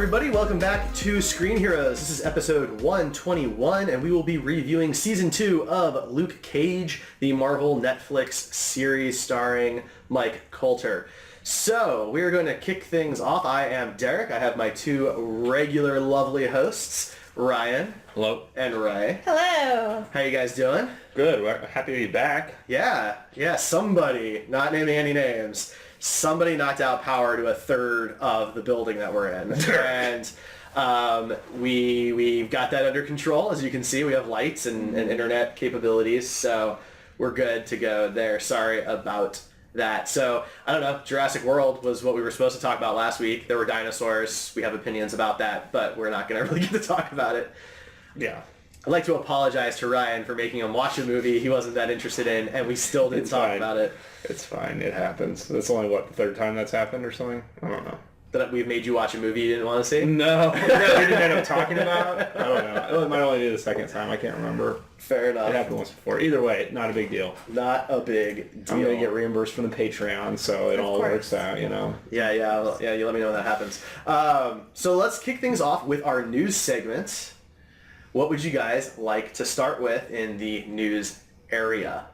everybody, welcome back to Screen Heroes. This is episode 121, and we will be reviewing season 2 of Luke Cage, the Marvel Netflix series starring Mike Colter. So, we are going to kick things off. I am Derek. I have my two regular lovely hosts, Ryan. Hello. And Ray. Hello. How you guys doing? Good. We're happy to be back. Yeah, somebody, not naming any names, somebody knocked out power to a third of the building that we're in. And we've got that under control. As you can see, we have lights and internet capabilities, so we're good to go there. Sorry about that. So, I don't know, Jurassic World was what we were supposed to talk about last week. There were dinosaurs. We have opinions about that, but we're not going to really get to talk about it. Yeah. I'd like to apologize to Ryan for making him watch a movie he wasn't that interested in, and we still didn't talk about it. It's fine. It happens. That's only, the third time that's happened or something? I don't know. That we've made you watch a movie you didn't want to see? No. We didn't end up talking about. I don't know. It might only be the second time. I can't remember. Fair enough. It happened once before. Either way, not a big deal. Not a big deal. I'm going to get reimbursed from the Patreon, so it all works out, you know? Yeah, you let me know when that happens. So let's kick things off with our news segment. What would you guys like to start with in the news area?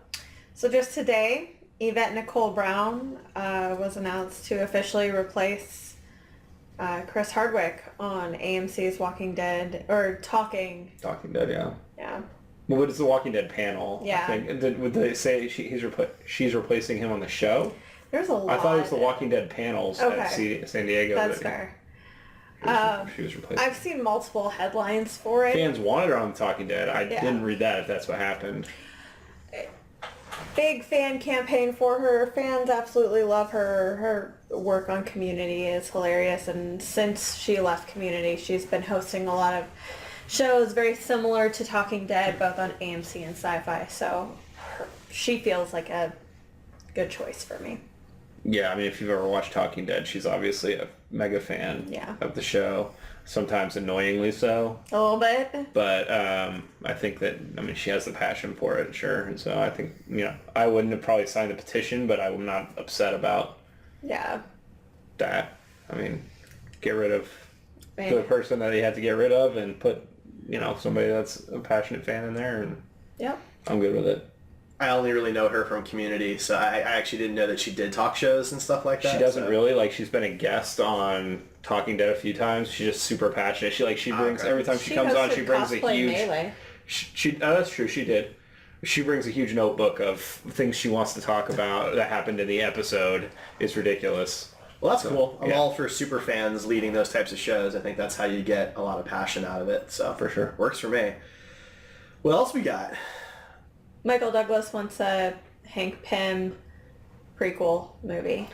So just today, Yvette Nicole Brown was announced to officially replace Chris Hardwick on AMC's Walking Dead, or Talking. Talking Dead, yeah. Yeah. Well, what is the Walking Dead panel? Yeah. I think. Would they say she's replacing him on the show? There's a lot. I thought it was the Walking Dead panels at San Diego. That's fair. She was replaced. I've seen multiple headlines for it. Fans wanted her on The Talking Dead. I didn't read that if that's what happened. Big fan campaign for her. Fans absolutely love her. Her work on Community is hilarious, and since she left Community, she's been hosting a lot of shows very similar to Talking Dead, both on AMC and Sci-Fi, so she feels like a good choice for me. Yeah, I mean, if you've ever watched Talking Dead, she's obviously a mega fan of the show. Sometimes annoyingly so. A little bit. But I think that, she has the passion for it, sure. And so I think, I wouldn't have probably signed the petition, but I'm not upset about that. Get rid of the person that he had to get rid of and put, somebody that's a passionate fan in there. And I'm good with it. I only really know her from Community, so I actually didn't know that she did talk shows and stuff like that. She doesn't really, she's been a guest on Talking Dead a few times. She's just super passionate. She brings, every time she comes on, she brings a huge... Melee. That's true, she did. She brings a huge notebook of things she wants to talk about that happened in the episode. It's ridiculous. Well, that's cool. I'm all for super fans leading those types of shows. I think that's how you get a lot of passion out of it. So for sure. Works for me. What else we got? Michael Douglas wants a Hank Pym prequel movie.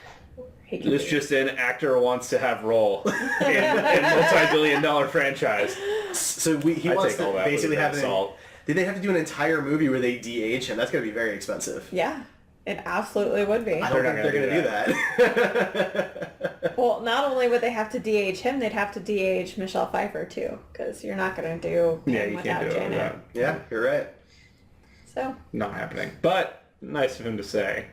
It's just an actor wants to have role in a multi-billion-dollar franchise. So he wants to basically have did they have to do an entire movie where they DH him? That's going to be very expensive. Yeah, it absolutely would be. I don't think they're going to do that. Well, not only would they have to DH him, they'd have to DH Michelle Pfeiffer too, because you're not going to do him without Janet. Yeah, you're right. So not happening, but nice of him to say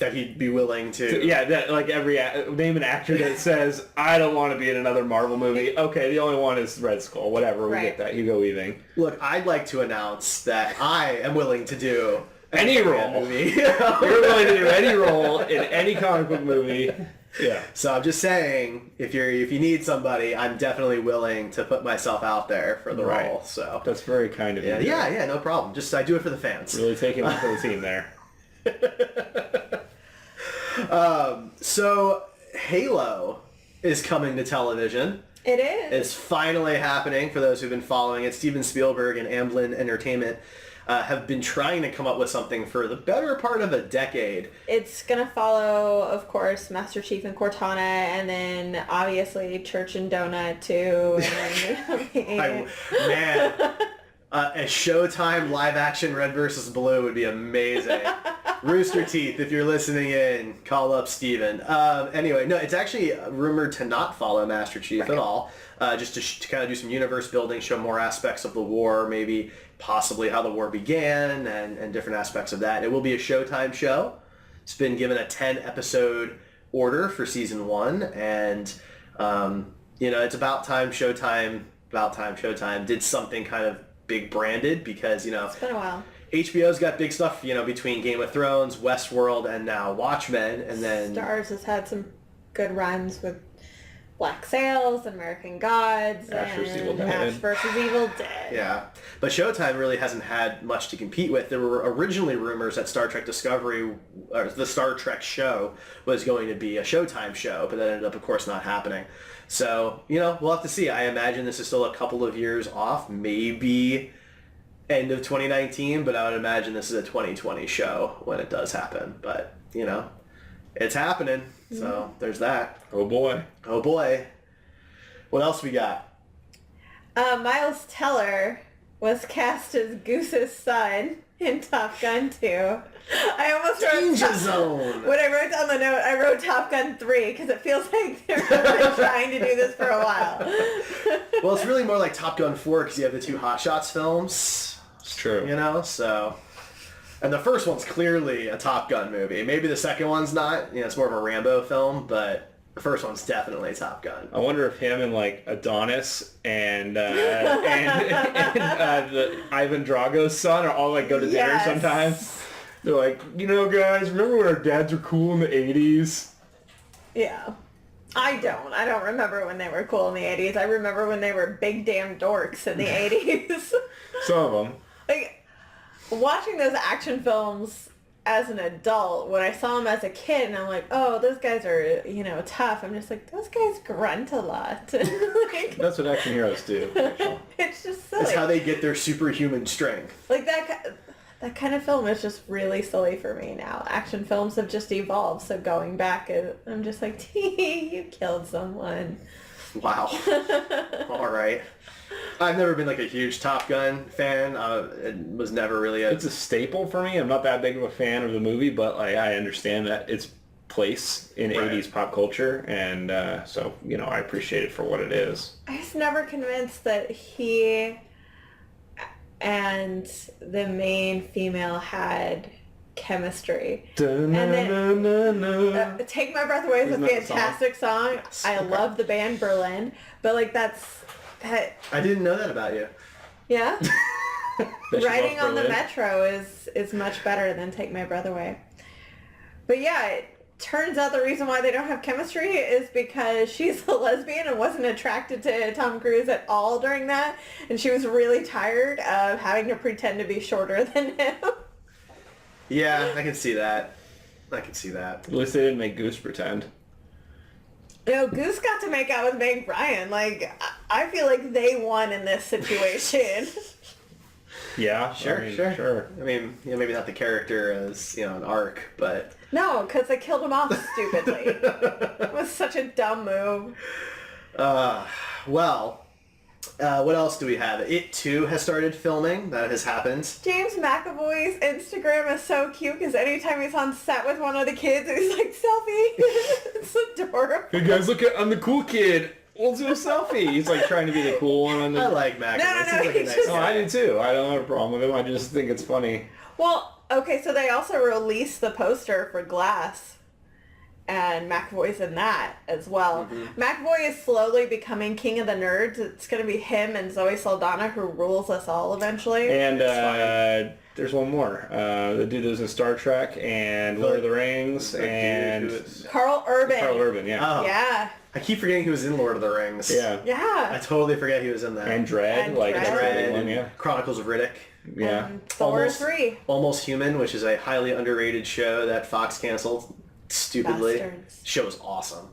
that he'd be willing to. That every name an actor that says I don't want to be in another Marvel movie. Okay, the only one is Red Skull. Whatever, we get that. Hugo Weaving. Look, I'd like to announce that I am willing to do any role. Movie. You're willing to do any role in any comic book movie. Yeah. So I'm just saying, if you need somebody, I'm definitely willing to put myself out there for the role. So that's very kind of you. Yeah, no problem. Just I do it for the fans. Really taking one for the team there. So Halo is coming to television. It is. It's finally happening for those who've been following it. Steven Spielberg and Amblin Entertainment have been trying to come up with something for the better part of a decade. It's going to follow, of course, Master Chief and Cortana, and then obviously Church and Donut too. And a Showtime live-action Red vs. Blue would be amazing. Rooster Teeth, if you're listening in, call up Steven. Anyway, no, it's actually rumored to not follow Master Chief at all. Just to kind of do some universe building, show more aspects of the war, maybe possibly how the war began and different aspects of that. It will be a Showtime show. It's been given a 10-episode order for season 1, and it's about time Showtime did something kind of big branded because, It's been a while. HBO's got big stuff, between Game of Thrones, Westworld, and now Watchmen, and then... Starz has had some good runs with Black Sails, American Gods, Ash vs. Evil Dead. Ash vs. Evil Dead. Yeah. But Showtime really hasn't had much to compete with. There were originally rumors that Star Trek Discovery, or the Star Trek show, was going to be a Showtime show, but that ended up, of course, not happening. So, we'll have to see. I imagine this is still a couple of years off, maybe end of 2019, but I would imagine this is a 2020 show when it does happen. But, it's happening. So there's that. Oh boy. Oh boy. What else we got? Miles Teller was cast as Goose's son in Top Gun 2. I almost Danger Zone. When I wrote down the note, I wrote Top Gun 3 because it feels like they've been trying to do this for a while. Well, it's really more like Top Gun 4 because you have the two Hot Shots films. It's true. So... And the first one's clearly a Top Gun movie. Maybe the second one's not. It's more of a Rambo film, but the first one's definitely Top Gun. I wonder if him and like Adonis and the Ivan Drago's son are all like go to dinner sometimes. They're like, guys, remember when our dads were cool in the 80s? Yeah. I don't remember when they were cool in the 80s. I remember when they were big damn dorks in the 80s. Some of them. Like, watching those action films as an adult, when I saw them as a kid, and I'm like, oh, those guys are, tough. I'm just like, those guys grunt a lot. Like, that's what action heroes do. It's just silly. It's how they get their superhuman strength. Like, that kind of film is just really silly for me now. Action films have just evolved, so going back, I'm just like, you killed someone. Wow. All right. I've never been like a huge Top Gun fan. It was never really It's a staple for me. I'm not that big of a fan of the movie, but like I understand that its place in 80s pop culture, and so I appreciate it for what it is. I was never convinced that he and the main female had chemistry. And then Take My Breath Away is a fantastic song. I love the band Berlin, but like that. I didn't know that about you. Yeah. Riding on the Metro is much better than Take My Breath Away. But yeah, it turns out the reason why they don't have chemistry is because she's a lesbian and wasn't attracted to Tom Cruise at all during that, and she was really tired of having to pretend to be shorter than him. Yeah, I can see that. At least they didn't make Goose pretend. Goose got to make out with Meg Ryan. Like, I feel like they won in this situation. Yeah, sure. I mean, maybe not the character as, an arc, but... No, because they killed him off stupidly. It was such a dumb move. What else do we have? It, too, has started filming. That has happened. James McAvoy's Instagram is so cute because anytime he's on set with one of the kids, he's like, selfie. It's adorable. Hey guys, look, I'm the cool kid. We'll do a selfie. He's like trying to be the cool one. I like McAvoy. No, I do too. I don't have a problem with him. I just think it's funny. Well, okay, so they also released the poster for Glass. And McAvoy's in that as well. Mm-hmm. McAvoy is slowly becoming king of the nerds. It's going to be him and Zoe Saldana who rules us all eventually. And there's one more. The dude who's in Star Trek and Lord of the Rings and... Carl Urban. Carl Urban, yeah. Oh. Yeah. I keep forgetting he was in Lord of the Rings. Yeah. Yeah. I totally forget he was in that. And Dredd. And Chronicles of Riddick. Yeah. Thor 3. Almost Human, which is a highly underrated show that Fox canceled. Stupidly. Bastards. Show was awesome.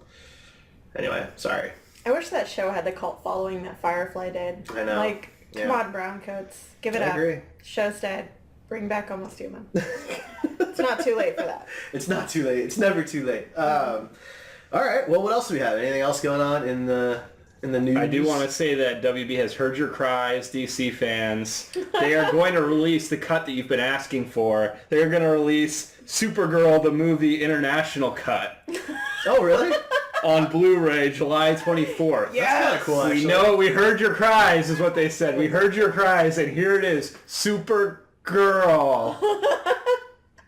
Anyway, sorry. I wish that show had the cult following that Firefly did. I know. Like, come on, browncoats. Give it up. I agree. Show's dead. Bring back Almost Human. It's not too late for that. It's not too late. It's never too late. All right. Well, what else do we have? Anything else going on in the news? I do want to say that WB has heard your cries, DC fans. They are going to release the cut that you've been asking for. They're going to release Supergirl, the movie International Cut. Oh, really? On Blu-ray, July 24th. Yes. That's kind of cool, actually. We know, we heard your cries, is what they said. We heard your cries, and here it is, Supergirl.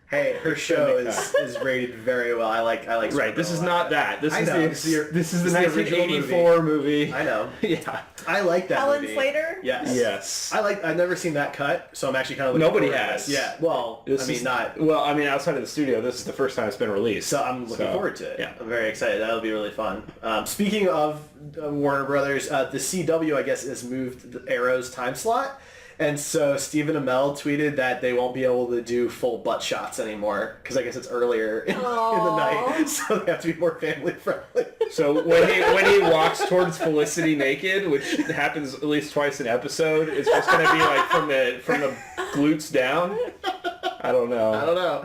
Hey, her show is rated very well. I like. Right. This is not that. This is the original 1984 movie. I know. Yeah. I like that Helen movie. Slater? Yes. I've never seen that cut, so I'm actually kind of looking Nobody forward to has. it. Yeah. Well, outside of the studio, this is the first time it's been released. So I'm looking forward to it. Yeah. I'm very excited. That'll be really fun. Speaking of Warner Brothers, the CW, I guess, has moved the Arrow's time slot. And so Stephen Amell tweeted that they won't be able to do full butt shots anymore because I guess it's earlier in the night, so they have to be more family friendly. So when he walks towards Felicity naked, which happens at least twice an episode, it's just going to be like from the glutes down. I don't know.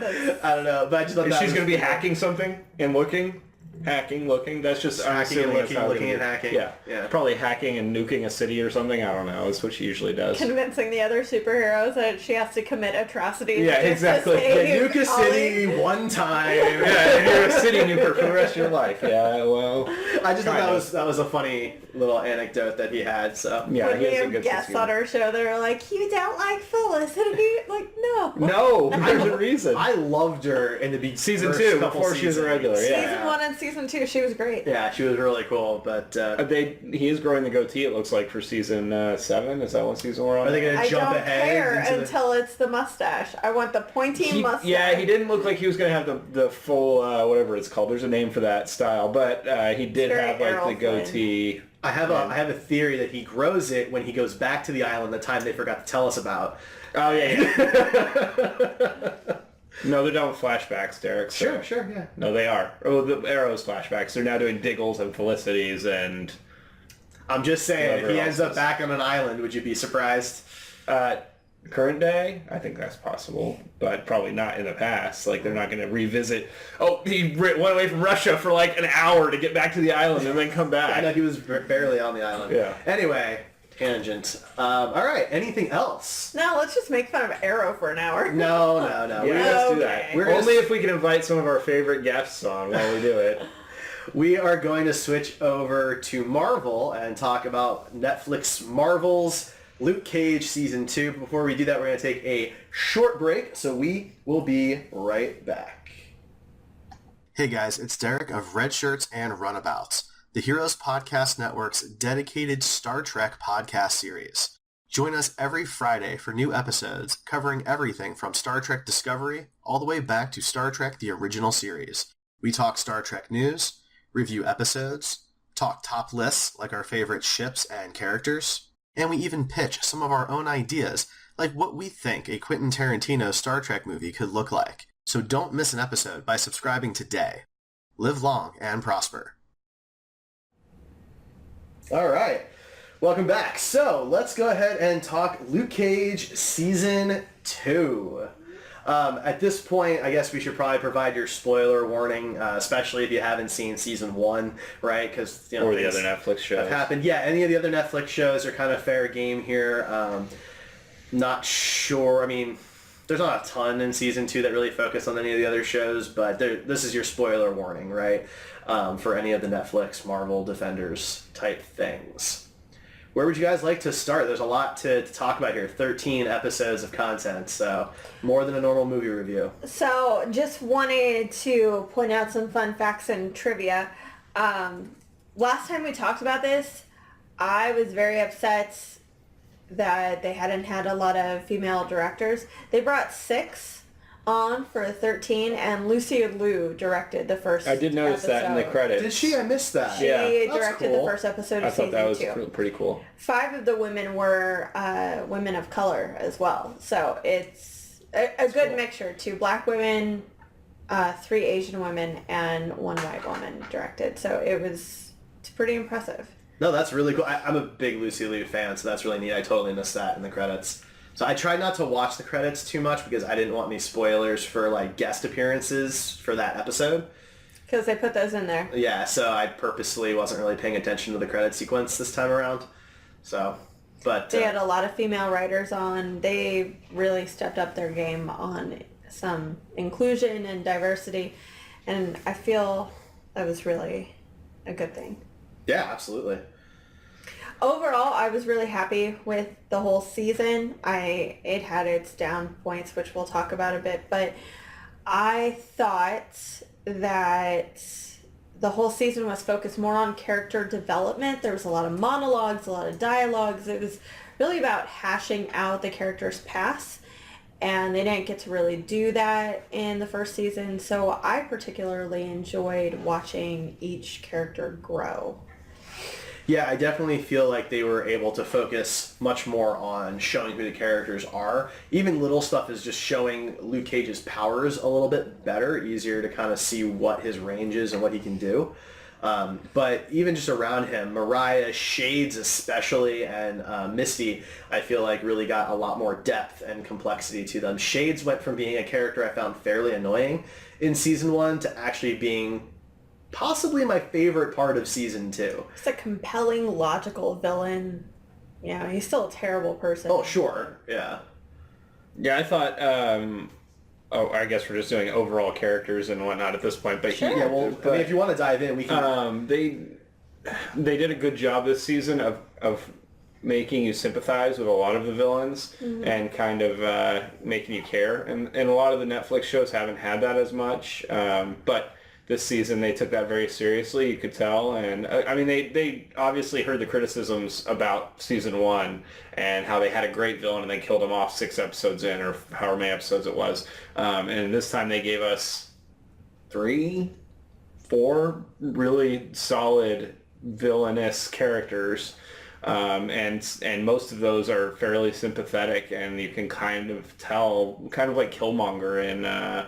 But I just thought she's going to be hacking something and looking. Hacking, looking. That's just hacking and looking and hacking. Yeah. Probably hacking and nuking a city or something. I don't know. That's what she usually does. Convincing the other superheroes that she has to commit atrocities. Yeah, exactly. Nuke a city one time. Yeah, and you're a city nuker for the rest of your life. Yeah, well. I just thought that was a funny little anecdote that he had. So yeah, when he had guests on our show, they were like, "You don't like Felicity?" Like, no, there's a reason. I loved her in the season 2 before she was a regular. Yeah. Season 1 and season 2, she was great. Yeah, she was really cool. But he is growing the goatee. It looks like for season 7. Is that what season we're on? Are they going to jump ahead? I don't care until it's the mustache. I want the pointy mustache. Yeah, he didn't look like he was going to have the full whatever it's called. There's a name for that style, but he did have like the goatee. I have a theory that he grows it when he goes back to the island the time they forgot to tell us about. Oh yeah. No, they're done with flashbacks, Derek. So. Sure, yeah. No, they are. Oh, the Arrow's flashbacks. They're now doing Diggles and Felicities and... I'm just saying, if he ends up back on an island, would you be surprised? Current day? I think that's possible, but probably not in the past. Like, they're not going to revisit... Oh, he went away from Russia for like an hour to get back to the island and then come back. I know, he was barely on the island. Yeah. Anyway... Tangent. All right. Anything else? No, let's just make fun of Arrow for an hour. No. Let's do that. Only if we can invite some of our favorite guests on while we do it. We are going to switch over to Marvel and talk about Netflix Marvel's Luke Cage Season 2. Before we do that, we're going to take a short break, so we will be right back. Hey guys, it's Derek of Red Shirts and Runabouts, the Heroes Podcast Network's dedicated Star Trek podcast series. Join us every Friday for new episodes covering everything from Star Trek Discovery all the way back to Star Trek the original series. We talk Star Trek news, review episodes, talk top lists like our favorite ships and characters, and we even pitch some of our own ideas like what we think a Quentin Tarantino Star Trek movie could look like. So don't miss an episode by subscribing today. Live long and prosper. All right, welcome back. So let's go ahead and talk Luke Cage Season 2. At this point, I guess we should probably provide your spoiler warning, especially if you haven't seen Season 1, right? Because or the other Netflix shows have happened. Yeah, any of the other Netflix shows are kind of fair game here. Not sure. I mean, there's not a ton in Season 2 that really focus on any of the other shows, but this is your spoiler warning, right? For any of the Netflix, Marvel, Defenders type things. Where would you guys like to start? There's a lot to talk about here. 13 episodes of content, so more than a normal movie review. So just wanted to point out some fun facts and trivia. Last time we talked about this, I was very upset that they hadn't had a lot of female directors. They brought 6 on for 13, and Lucy Liu directed the first I did notice episode. that in the credits. Did she? I missed that. She directed the first episode of Season 2. I thought that was pretty cool. 5 of the women were women of color as well. So it's a good mixture. 2 black women, 3 Asian women, and 1 white woman directed. So it's pretty impressive. No, that's really cool. I'm a big Lucy Liu fan, so that's really neat. I totally missed that in the credits. So I tried not to watch the credits too much because I didn't want any spoilers for like guest appearances for that episode. Because they put those in there. Yeah, so I purposely wasn't really paying attention to the credit sequence this time around. So, but they had a lot of female writers on. They really stepped up their game on some inclusion and diversity, and I feel that was really a good thing. Yeah, absolutely. Overall, I was really happy with the whole season. It had its down points, which we'll talk about a bit, but I thought that the whole season was focused more on character development. There was a lot of monologues, a lot of dialogues. It was really about hashing out the character's past, and they didn't get to really do that in the first season. So I particularly enjoyed watching each character grow. Yeah, I definitely feel like they were able to focus much more on showing who the characters are. Even little stuff is just showing Luke Cage's powers a little bit better, easier to kind of see what his range is and what he can do. But even just around him, Mariah, Shades especially, and Misty, I feel like really got a lot more depth and complexity to them. Shades went from being a character I found fairly annoying in season 1 to actually being possibly my favorite part of season 2. He's a compelling, logical villain. Yeah, he's still a terrible person. Oh, sure. Yeah. Yeah, I thought, I guess we're just doing overall characters and whatnot at this point, but Sure. Yeah, well, I mean, if you want to dive in, we can... they did a good job this season of making you sympathize with a lot of the villains and kind of making you care. And a lot of the Netflix shows haven't had that as much, but this season they took that very seriously, you could tell. And I mean, they obviously heard the criticisms about season 1 and how they had a great villain and they killed him off 6 episodes in, or however many episodes it was. And this time they gave us 3, 4 really solid villainous characters. And most of those are fairly sympathetic, and you can kind of tell, kind of like Killmonger in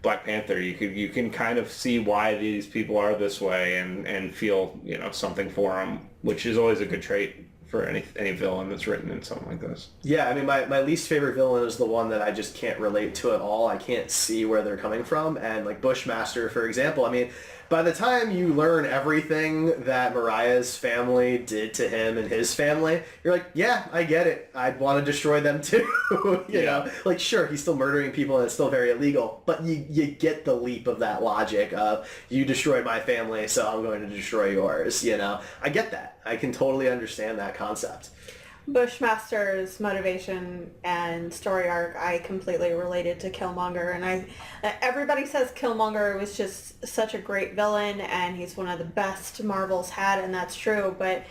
Black Panther. You can kind of see why these people are this way and feel, you know, something for them, which is always a good trait for any villain that's written in something like this. Yeah, I mean, my least favorite villain is the one that I just can't relate to at all. I can't see where they're coming from. And like Bushmaster, for example, I mean, by the time you learn everything that Mariah's family did to him and his family, you're like, yeah, I get it. I'd want to destroy them too. you know, like, sure, he's still murdering people and it's still very illegal, but you get the leap of that logic of, you destroyed my family, so I'm going to destroy yours, you know? I get that. I can totally understand that concept. Bushmaster's motivation and story arc, I completely related to Killmonger, and everybody says Killmonger was just such a great villain and he's one of the best Marvel's had, and that's true, but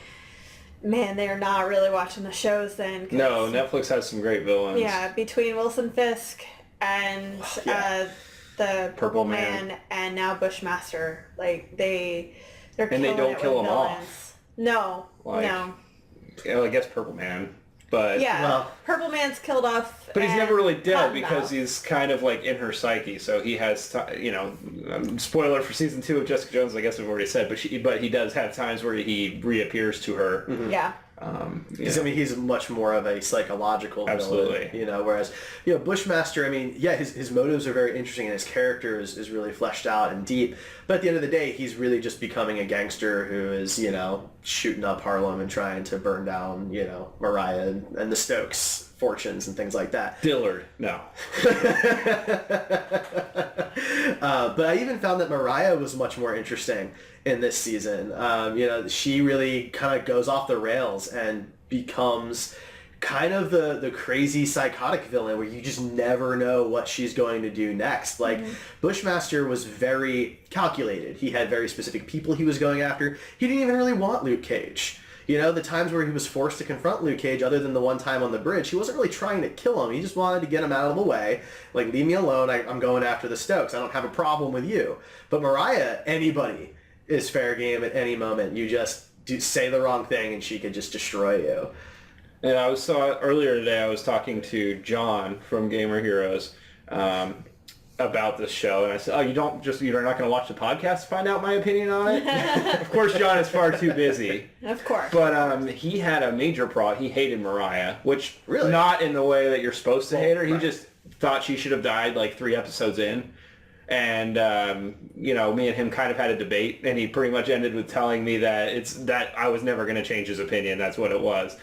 man, they are not really watching the shows then. No, Netflix has some great villains. Yeah, between Wilson Fisk and the Purple Man and now Bushmaster, like they're and they don't kill him off. No, like, no. Well, I guess Purple Man, but yeah, well, Purple Man's killed off, but he's never really dead because he's kind of like in her psyche. So he has, you know, spoiler for season 2 of Jessica Jones. I guess we've already said, but he does have times where he reappears to her. Mm-hmm. Yeah. Because I mean, he's much more of a psychological villain, you know, whereas, you know, Bushmaster, I mean, yeah, his motives are very interesting and his character is really fleshed out and deep, but at the end of the day, he's really just becoming a gangster who is, you know, shooting up Harlem and trying to burn down, you know, Mariah and the Stokes fortunes and things like that. Dillard, no. But I even found that Mariah was much more interesting in this season. You know, she really kind of goes off the rails and becomes kind of the crazy psychotic villain where you just never know what she's going to do next. Like, Bushmaster was very calculated. He had very specific people he was going after. He didn't even really want Luke Cage. You know, the times where he was forced to confront Luke Cage, other than the one time on the bridge, he wasn't really trying to kill him. He just wanted to get him out of the way. Like, leave me alone. I'm going after the Stokes. I don't have a problem with you. But Mariah, anybody is fair game at any moment. You just say the wrong thing and she could just destroy you. And I saw earlier today, I was talking to John from Gamer Heroes about this show, and I said, you're not going to watch the podcast to find out my opinion on it? Of course, John is far too busy. Of course. But he had a major problem. He hated Mariah, which really not in the way that you're supposed to hate her. He just thought she should have died like 3 episodes in. And, you know, me and him kind of had a debate, and he pretty much ended with telling me that I was never going to change his opinion. That's what it was.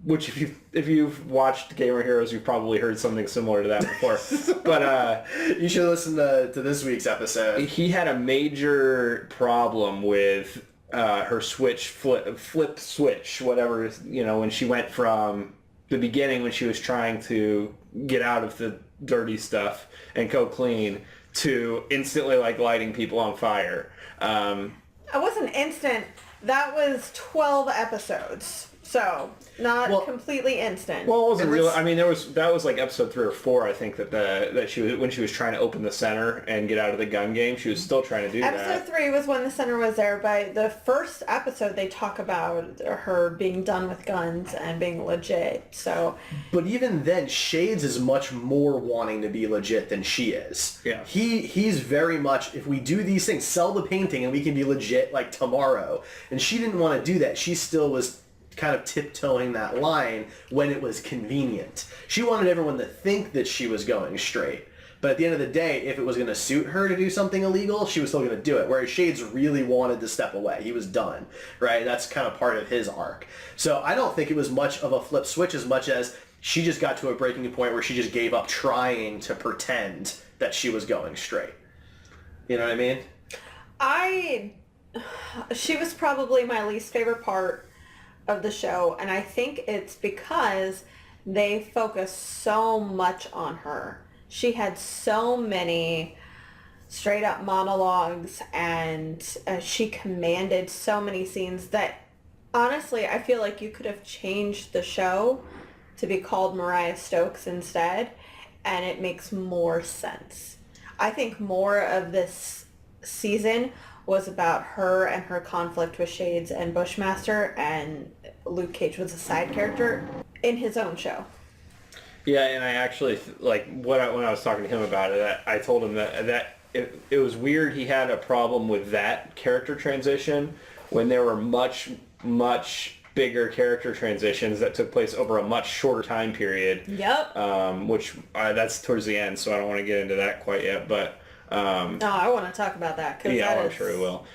Which if you've watched Gamer Heroes, you've probably heard something similar to that before. But you should listen to this week's episode. He had a major problem with her flip switch, whatever, you know, when she went from the beginning when she was trying to get out of the dirty stuff and go clean to instantly like lighting people on fire. It wasn't instant. That was 12 episodes. So, not completely instant. Well, it wasn't really. I mean, that was like episode 3 or 4. I think that she was when she was trying to open the center and get out of the gun game. She was still trying to do that. Episode 3 was when the center was there. By the first episode, they talk about her being done with guns and being legit. So, but even then, Shades is much more wanting to be legit than she is. Yeah, he's very much, if we do these things, sell the painting and we can be legit like tomorrow. And she didn't want to do that. She still was kind of tiptoeing that line when it was convenient. She wanted everyone to think that she was going straight. But at the end of the day, if it was going to suit her to do something illegal, she was still going to do it. Whereas Shades really wanted to step away. He was done, right? That's kind of part of his arc. So I don't think it was much of a flip switch as much as she just got to a breaking point where she just gave up trying to pretend that she was going straight. You know what I mean? She was probably my least favorite part of the show, and I think it's because they focused so much on her. She had so many straight up monologues, and she commanded so many scenes that honestly I feel like you could have changed the show to be called Mariah Stokes instead, and it makes more sense. I think more of this season was about her and her conflict with Shades and Bushmaster, and Luke Cage was a side character in his own show. Yeah, and I actually, when I was talking to him about it, I told him that it was weird he had a problem with that character transition when there were much, much bigger character transitions that took place over a much shorter time period. Yep. Which, that's towards the end, so I don't want to get into that quite yet, but... I want to talk about that. I'm sure he will.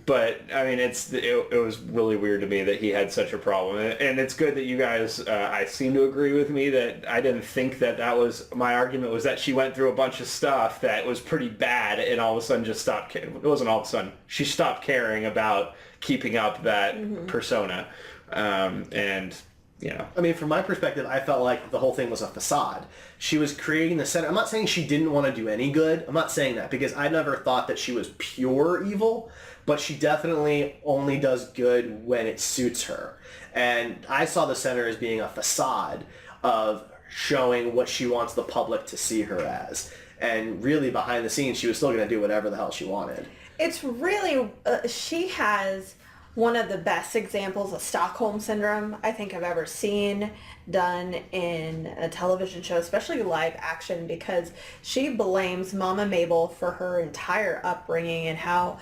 But I mean, it was really weird to me that he had such a problem, and it's good that you guys I seem to agree with me that I didn't think that was my argument was that she went through a bunch of stuff that was pretty bad, and all of a sudden just stopped. It wasn't all of a sudden. She stopped caring about keeping up that persona, and. You know. I mean, from my perspective, I felt like the whole thing was a facade. She was creating the center. I'm not saying she didn't want to do any good. I'm not saying that because I never thought that she was pure evil, but she definitely only does good when it suits her. And I saw the center as being a facade of showing what she wants the public to see her as. And really behind the scenes, she was still going to do whatever the hell she wanted. It's really, she has one of the best examples of Stockholm Syndrome I think I've ever seen done in a television show, especially live action, because she blames Mama Mabel for her entire upbringing and how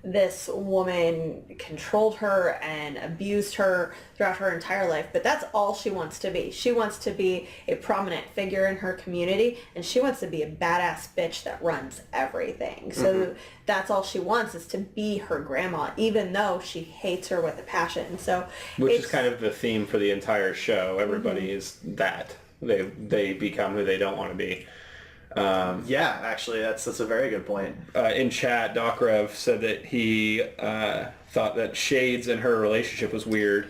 this woman controlled her and abused her throughout her entire life. But that's all she wants to be. She wants to be a prominent figure in her community, and she wants to be a badass bitch that runs everything. So that's all she wants, is to be her grandma, even though she hates her with a passion. So which is kind of the theme for the entire show. Everybody is that. They become who they don't want to be. Yeah, actually, that's a very good point. In chat, Dokrev said that he thought that Shades and her relationship was weird,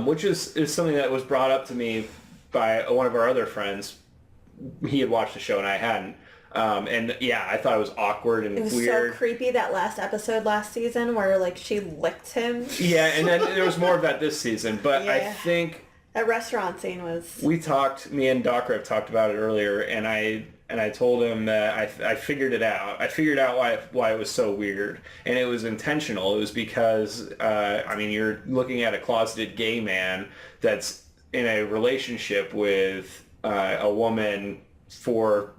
which is something that was brought up to me by one of our other friends. He had watched the show and I hadn't. And yeah, I thought it was awkward and weird. It was so creepy, that last episode last season where like she licked him. Yeah, and then there was more of that this season, but yeah. I think... That restaurant scene was... me and Dokrev talked about it earlier, and I told him that I figured it out. I figured out why it was so weird, and it was intentional. It was because you're looking at a closeted gay man that's in a relationship with a woman for.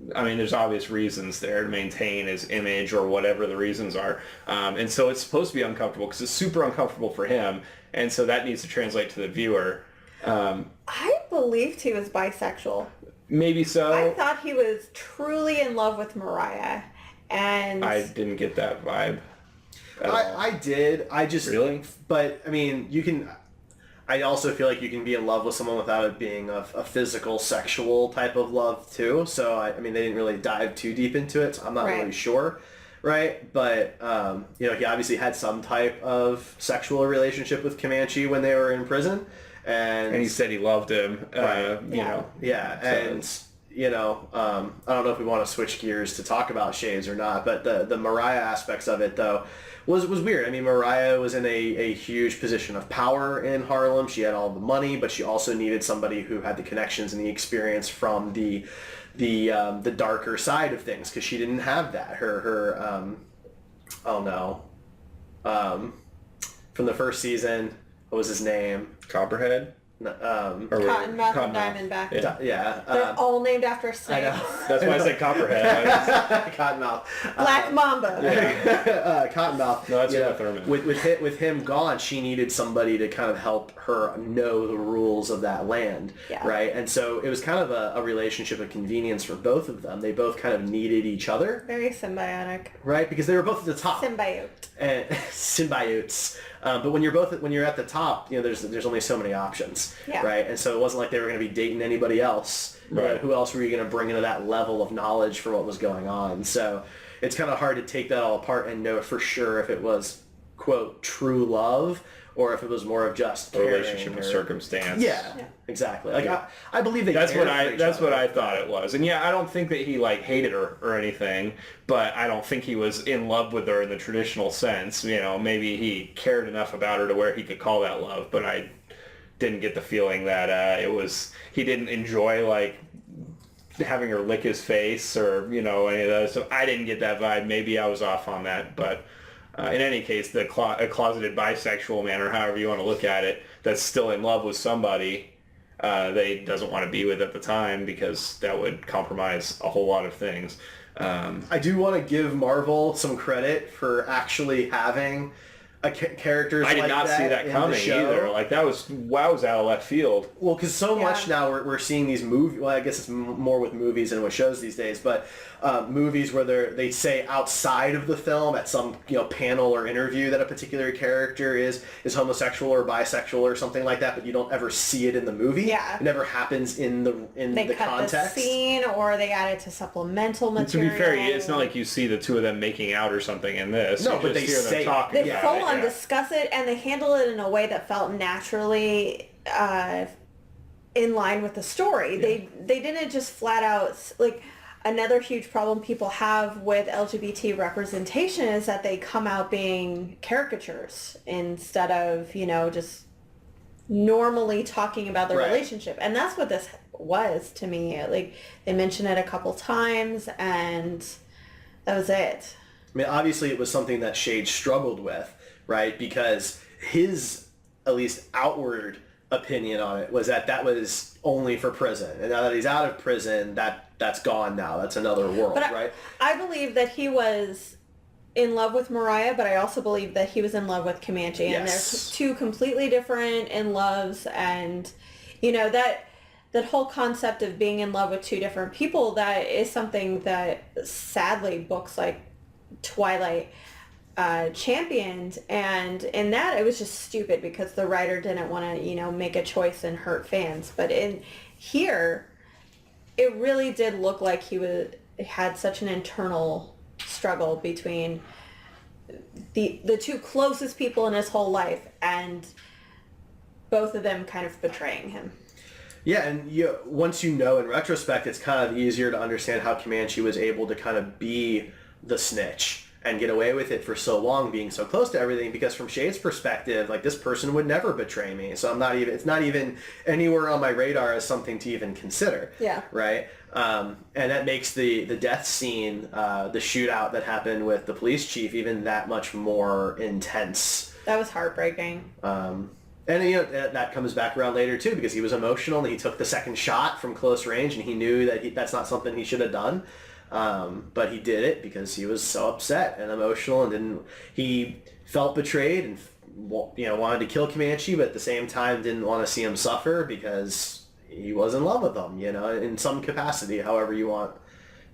There's obvious reasons there to maintain his image or whatever the reasons are, and so it's supposed to be uncomfortable because it's super uncomfortable for him, and so that needs to translate to the viewer. I believed he was bisexual. Maybe so. I thought he was truly in love with Mariah, and I didn't get that vibe. I did. I just really. But I mean, you can. I also feel like you can be in love with someone without it being a physical, sexual type of love too. So I mean, they didn't really dive too deep into it. So I'm not really sure, right? But he obviously had some type of sexual relationship with Comanche when they were in prison. And he said he loved him. Right. You know. Yeah, So and you know, I don't know if we want to switch gears to talk about Shades or not, but the Mariah aspects of it though was weird. I mean, Mariah was in a huge position of power in Harlem. She had all the money, but she also needed somebody who had the connections and the experience from the darker side of things, because she didn't have that. From the first season, what was his name? Copperhead. Cottonmouth and Diamondback. Yeah. They're all named after snakes. I know. That's why I said Copperhead. Cottonmouth. Black Mamba. Cottonmouth. No, that's you know, Uma Thurman. With him gone, she needed somebody to kind of help her know the rules of that land, right? And so it was kind of a relationship of convenience for both of them. They both kind of needed each other. Very symbiotic. Right, because they were both at the top. Symbiote. And symbiotes. But when you're at the top, you know, there's only so many options, right? And so it wasn't like they were going to be dating anybody else. Right. Who else were you going to bring into that level of knowledge for what was going on? So it's kind of hard to take that all apart and know for sure if it was, quote, true love, or if it was more of just A relationship of circumstance. Yeah, exactly. Like I believe they. That's cared what for each That's other. what I thought it was. And yeah, I don't think that he like hated her or anything, but I don't think he was in love with her in the traditional sense. You know, maybe he cared enough about her to where he could call that love, but I didn't get the feeling that he didn't enjoy like having her lick his face or, you know, any of those. So I didn't get that vibe. Maybe I was off on that, but in any case, a closeted bisexual man, or however you want to look at it, that's still in love with somebody they doesn't want to be with at the time, because that would compromise a whole lot of things. I do want to give Marvel some credit for actually having characters. I did like not see that in coming the show. either. Like that was out of left field. Well, because so much now we're seeing these movies. Well, I guess it's more with movies than with shows these days. But movies where they say outside of the film at some panel or interview that a particular character is homosexual or bisexual or something like that, but you don't ever see it in the movie. Yeah, it never happens in the cut context. The scene, or they add it to supplemental material. To be fair, it's not like you see the two of them making out or something in this. No, you but just they hear say them talking they about full it. on discuss it, and they handle it in a way that felt naturally in line with the story. Yeah. They didn't just flat out, like, another huge problem people have with LGBT representation is that they come out being caricatures instead of, just normally talking about the relationship. And that's what this was to me. Like, they mentioned it a couple times, and that was it. I mean, obviously it was something that Shade struggled with, right? Because his, at least outward opinion on it was that was only for prison. And now that he's out of prison, that's gone now. That's another world, right? I believe that he was in love with Mariah, but I also believe that he was in love with Comanche. And they're two completely different in loves. And, that whole concept of being in love with two different people, that is something that sadly books like Twilight championed, and in that it was just stupid because the writer didn't want to make a choice and hurt fans. But in here it really did look like he had such an internal struggle between the two closest people in his whole life, and both of them kind of betraying him. Yeah, and once in retrospect, it's kind of easier to understand how Comanche was able to kind of be the snitch and get away with it for so long, being so close to everything, because from Shade's perspective, like, this person would never betray me. So it's not even anywhere on my radar as something to even consider. Yeah. Right? And that makes the death scene, the shootout that happened with the police chief, even that much more intense. That was heartbreaking. And that comes back around later too, because he was emotional and he took the second shot from close range, and he knew that that's not something he should have done. But he did it because he was so upset and emotional, and he felt betrayed and wanted to kill Comanche, but at the same time didn't want to see him suffer because he was in love with him, in some capacity, however you want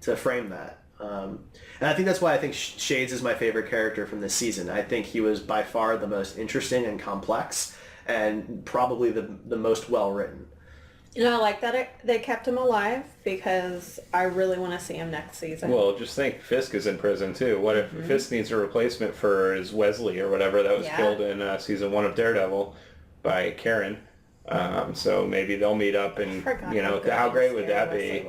to frame that. And I think that's why I think Shades is my favorite character from this season. I think he was by far the most interesting and complex, and probably the most well written. I like that they kept him alive, because I really want to see him next season. Well, just think, Fisk is in prison too. What if Fisk needs a replacement for his Wesley or whatever that was killed in season 1 of Daredevil by Karen? So maybe they'll meet up and, how great would that be?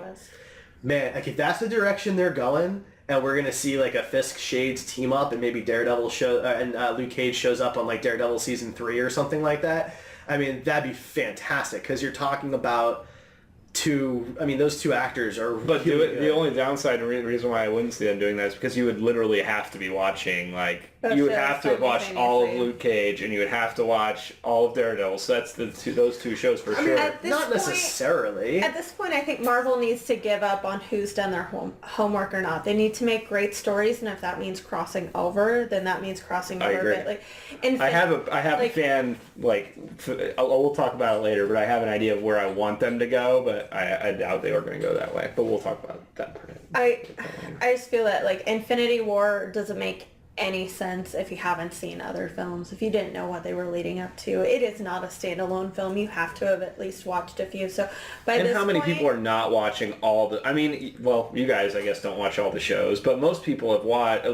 Man, like if that's the direction they're going, and we're gonna see like a Fisk Shades team up, and maybe Daredevil and Luke Cage shows up on like Daredevil season 3 or something like that. I mean, that'd be fantastic because you're talking about those two actors are. But really the only downside and reason why I wouldn't see them doing that is because you would literally have to be watching you would have to have watched all of Luke Cage and you would have to watch all of Daredevil. So that's those two shows for sure. Not necessarily. At this point, I think Marvel needs to give up on who's done their homework or not. They need to make great stories, and if that means crossing over, then that means crossing over. I agree. But I have a fan we'll talk about it later, but I have an idea of where I want them to go, but I doubt they are going to go that way. But we'll talk about that part. I just feel that Infinity War doesn't make any sense if you haven't seen other films. If you didn't know what they were leading up to, it is not a standalone film. You have to have at least watched a few. So how many people are not watching all the? I mean, well, you guys I guess don't watch all the shows, but most people have watched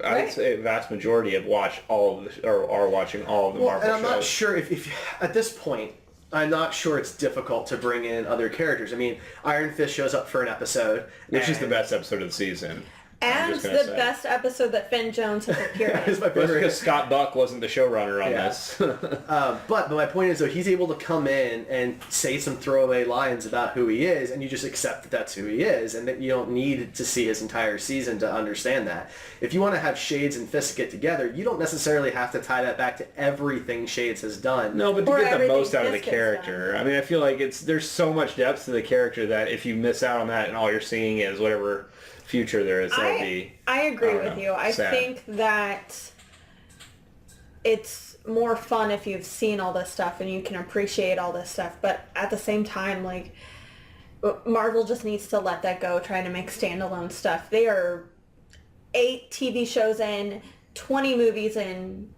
I'd say a vast majority have watched all of the, or are watching all of the Marvel shows. And I'm not sure if at this point, I'm not sure it's difficult to bring in other characters. I mean, Iron Fist shows up for an episode. Which is the best episode of the season. And the best episode that Finn Jones has appeared in. It's my favorite. Because Scott Buck wasn't the showrunner on this. But my point is, though, he's able to come in and say some throwaway lines about who he is, and you just accept that that's who he is, and that you don't need to see his entire season to understand that. If you want to have Shades and Fisk get together, you don't necessarily have to tie that back to everything Shades has done. No, but to get the most out of the character. I mean, I feel like there's so much depth to the character that if you miss out on that and all you're seeing is whatever future there is, that'll be... I agree with you. I think that it's more fun if you've seen all this stuff and you can appreciate all this stuff. But at the same time, Marvel just needs to let that go, trying to make standalone stuff. They are 8 TV shows in, 20 movies in.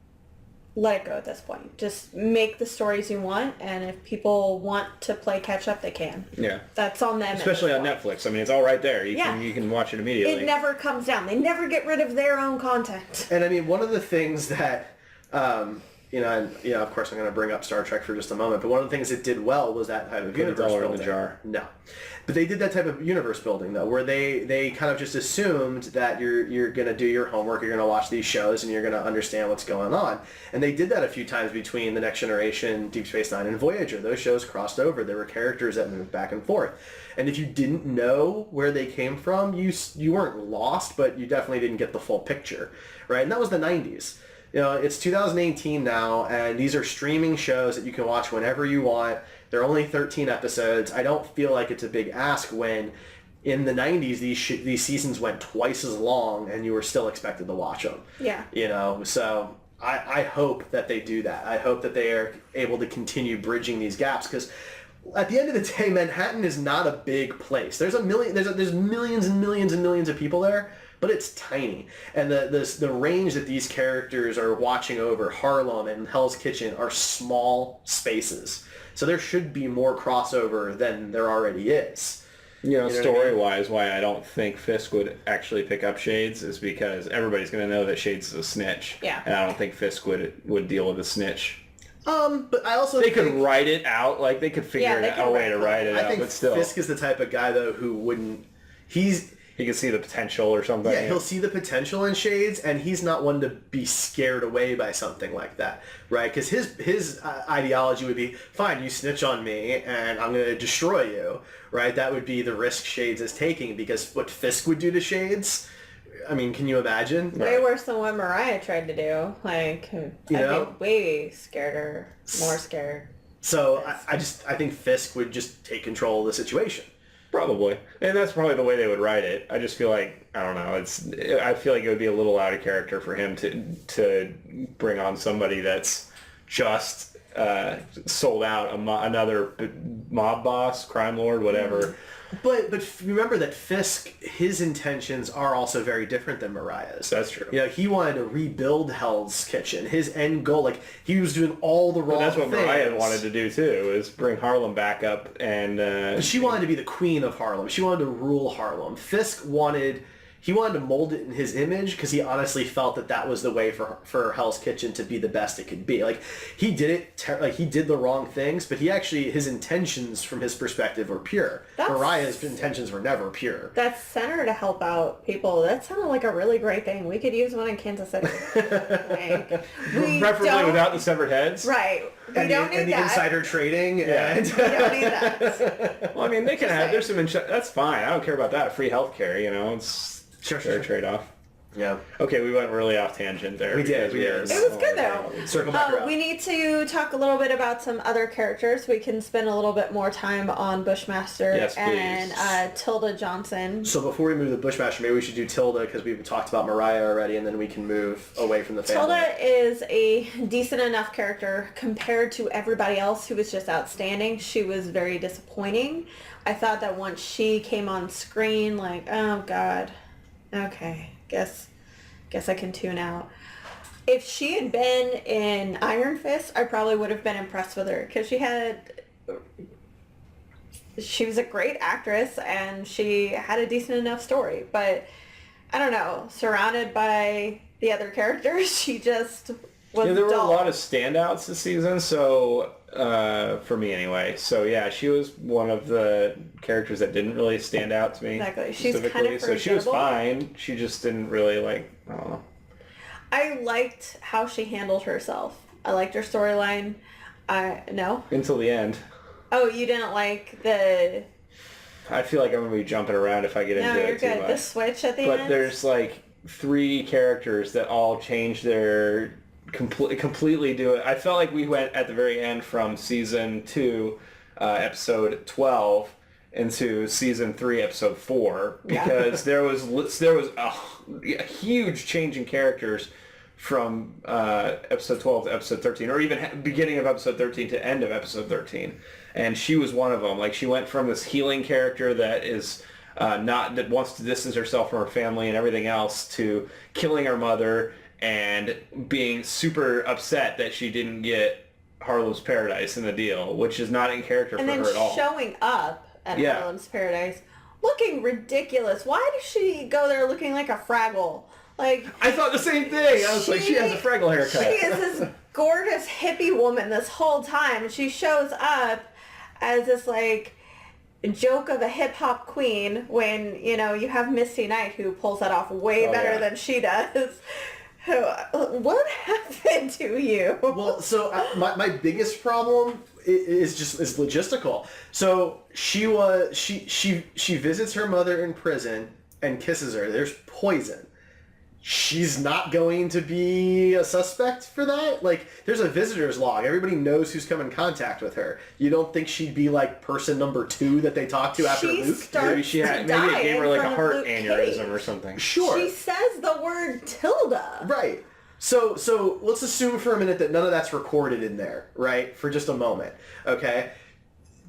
Let it go at this point. Just make the stories you want, and if people want to play catch up, they can. Yeah. That's on them. Especially on Netflix. I mean, it's all right there. You can watch it immediately. It never comes down. They never get rid of their own content. And I mean, one of the things that, of course I'm going to bring up Star Trek for just a moment, but one of the things it did well was that type of universe building. In the jar. No. But they did that type of universe building, though, where they kind of just assumed that you're going to do your homework, you're going to watch these shows, and you're going to understand what's going on. And they did that a few times between The Next Generation, Deep Space Nine, and Voyager. Those shows crossed over. There were characters that moved back and forth. And if you didn't know where they came from, you weren't lost, but you definitely didn't get the full picture, right? And that was the 90s. It's 2018 now, and these are streaming shows that you can watch whenever you want. They're only 13 episodes. I don't feel like it's a big ask when in the 90s these seasons went twice as long and you were still expected to watch them. Yeah. So I hope that they do that. I hope that they are able to continue bridging these gaps because at the end of the day, Manhattan is not a big place. There's millions and millions and millions of people there, but it's tiny. And the range that these characters are watching over, Harlem and Hell's Kitchen, are small spaces. So there should be more crossover than there already is. Story-wise, why I don't think Fisk would actually pick up Shades is because everybody's going to know that Shades is a snitch. Yeah. And I don't think Fisk would deal with a snitch. But I also think... They could write it out. They could figure out a way to write it out, but still. Fisk is the type of guy, though, who wouldn't... He can see the potential or something. Yeah, he'll see the potential in Shades, and he's not one to be scared away by something like that, right? Because his ideology would be, fine, you snitch on me, and I'm going to destroy you, right? That would be the risk Shades is taking, because what Fisk would do to Shades, I mean, can you imagine? Way worse than what Mariah tried to do. I'd be way scared, more scared. So I think Fisk would just take control of the situation. Probably. And that's probably the way they would write it. I just feel like, I don't know, I feel like it would be a little out of character for him to bring on somebody that's just sold out another mob boss, crime lord, whatever. But remember that Fisk, his intentions are also very different than Mariah's. That's true. He wanted to rebuild Hell's Kitchen. His end goal, he was doing all the wrong things. That's what Mariah wanted to do too, is bring Harlem back up and... she wanted to be the queen of Harlem. She wanted to rule Harlem. Fisk wanted he wanted to mold it in his image because he honestly felt that was the way for Hell's Kitchen to be the best it could be. Like, he did it, he did the wrong things, but his intentions from his perspective were pure. Mariah's intentions were never pure. That center to help out people, that sounded like a really great thing. We could use one in Kansas City. Preferably without the severed heads. Right. We don't need the that. Insider trading. Yeah. We don't need that. Well, I mean, they can have, there's some, that's fine. I don't care about that. Free healthcare, it's Sure. trade-off. Yeah. Okay, we went really off tangent there. We did. It was good though. Circle back around. We need to talk a little bit about some other characters. We can spend a little bit more time on Bushmaster and Tilda Johnson. So before we move to Bushmaster, maybe we should do Tilda because we've talked about Mariah already, and then we can move away from the family. Tilda is a decent enough character compared to everybody else who was just outstanding. She was very disappointing. I thought that once she came on screen, like, oh god, okay, guess I can tune out. If she had been in Iron Fist, I probably would have been impressed with her because she was a great actress and she had a decent enough story. But I don't know, surrounded by the other characters, she just was there were dull. a lot of standouts this season, so for me anyway. So yeah, she was one of the characters that didn't really stand out to me. Exactly. She's kind of so she was fine. She just didn't really I don't know. I liked how she handled herself. I liked her storyline. No? Until the end. Oh, you didn't like the... I feel like I'm going to be jumping around if I get into it too much. No, you're good. The switch at the end? But there's 3 characters that all change their... completely do it. I felt like we went at the very end from season 2, episode 12, into season 3, episode 4, because there was a huge change in characters from episode 12 to episode 13, or even beginning of episode 13 to end of episode 13, and she was one of them. She went from this healing character that is that wants to distance herself from her family and everything else to killing her mother and being super upset that she didn't get Harlem's Paradise in the deal, which is not in character for her at all. And then showing up at Harlem's Paradise looking ridiculous. Why does she go there looking like a Fraggle? I thought the same thing. I was she has a Fraggle haircut. She is this gorgeous hippie woman this whole time. She shows up as this joke of a hip hop queen when, you have Misty Knight who pulls that off way better than she does. What happened to you? Well, so my biggest problem is logistical. So she visits her mother in prison and kisses her. There's poison. She's not going to be a suspect for that? There's a visitor's log. Everybody knows who's come in contact with her. You don't think she'd be person number 2 that they talk to after Luke? Maybe it gave her a heart aneurysm or something. Sure. She says the word Tilda. Right. So let's assume for a minute that none of that's recorded in there, right? For just a moment, okay?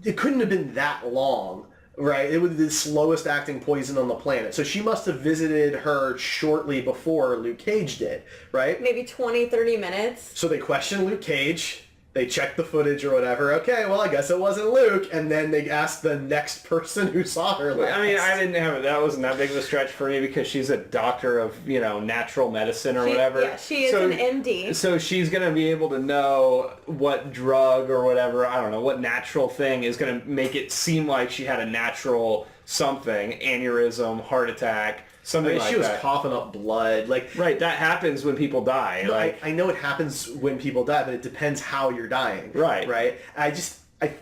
It couldn't have been that long. Right, it was the slowest acting poison on the planet. So she must have visited her shortly before Luke Cage did, right? Maybe 20, 30 minutes. So they question Luke Cage. They check the footage or whatever. Okay, well, I guess it wasn't Luke. And then they ask the next person who saw her last. I mean, I didn't have it. That wasn't that big of a stretch for me because she's a doctor of, natural medicine or whatever. Yeah, she is an MD. So she's going to be able to know what drug or whatever, I don't know, what natural thing is going to make it seem like she had a natural something, aneurysm, heart attack, something like that. She was coughing up blood. Right, that happens when people die. No, I know it happens when people die, but it depends how you're dying. Right. Right?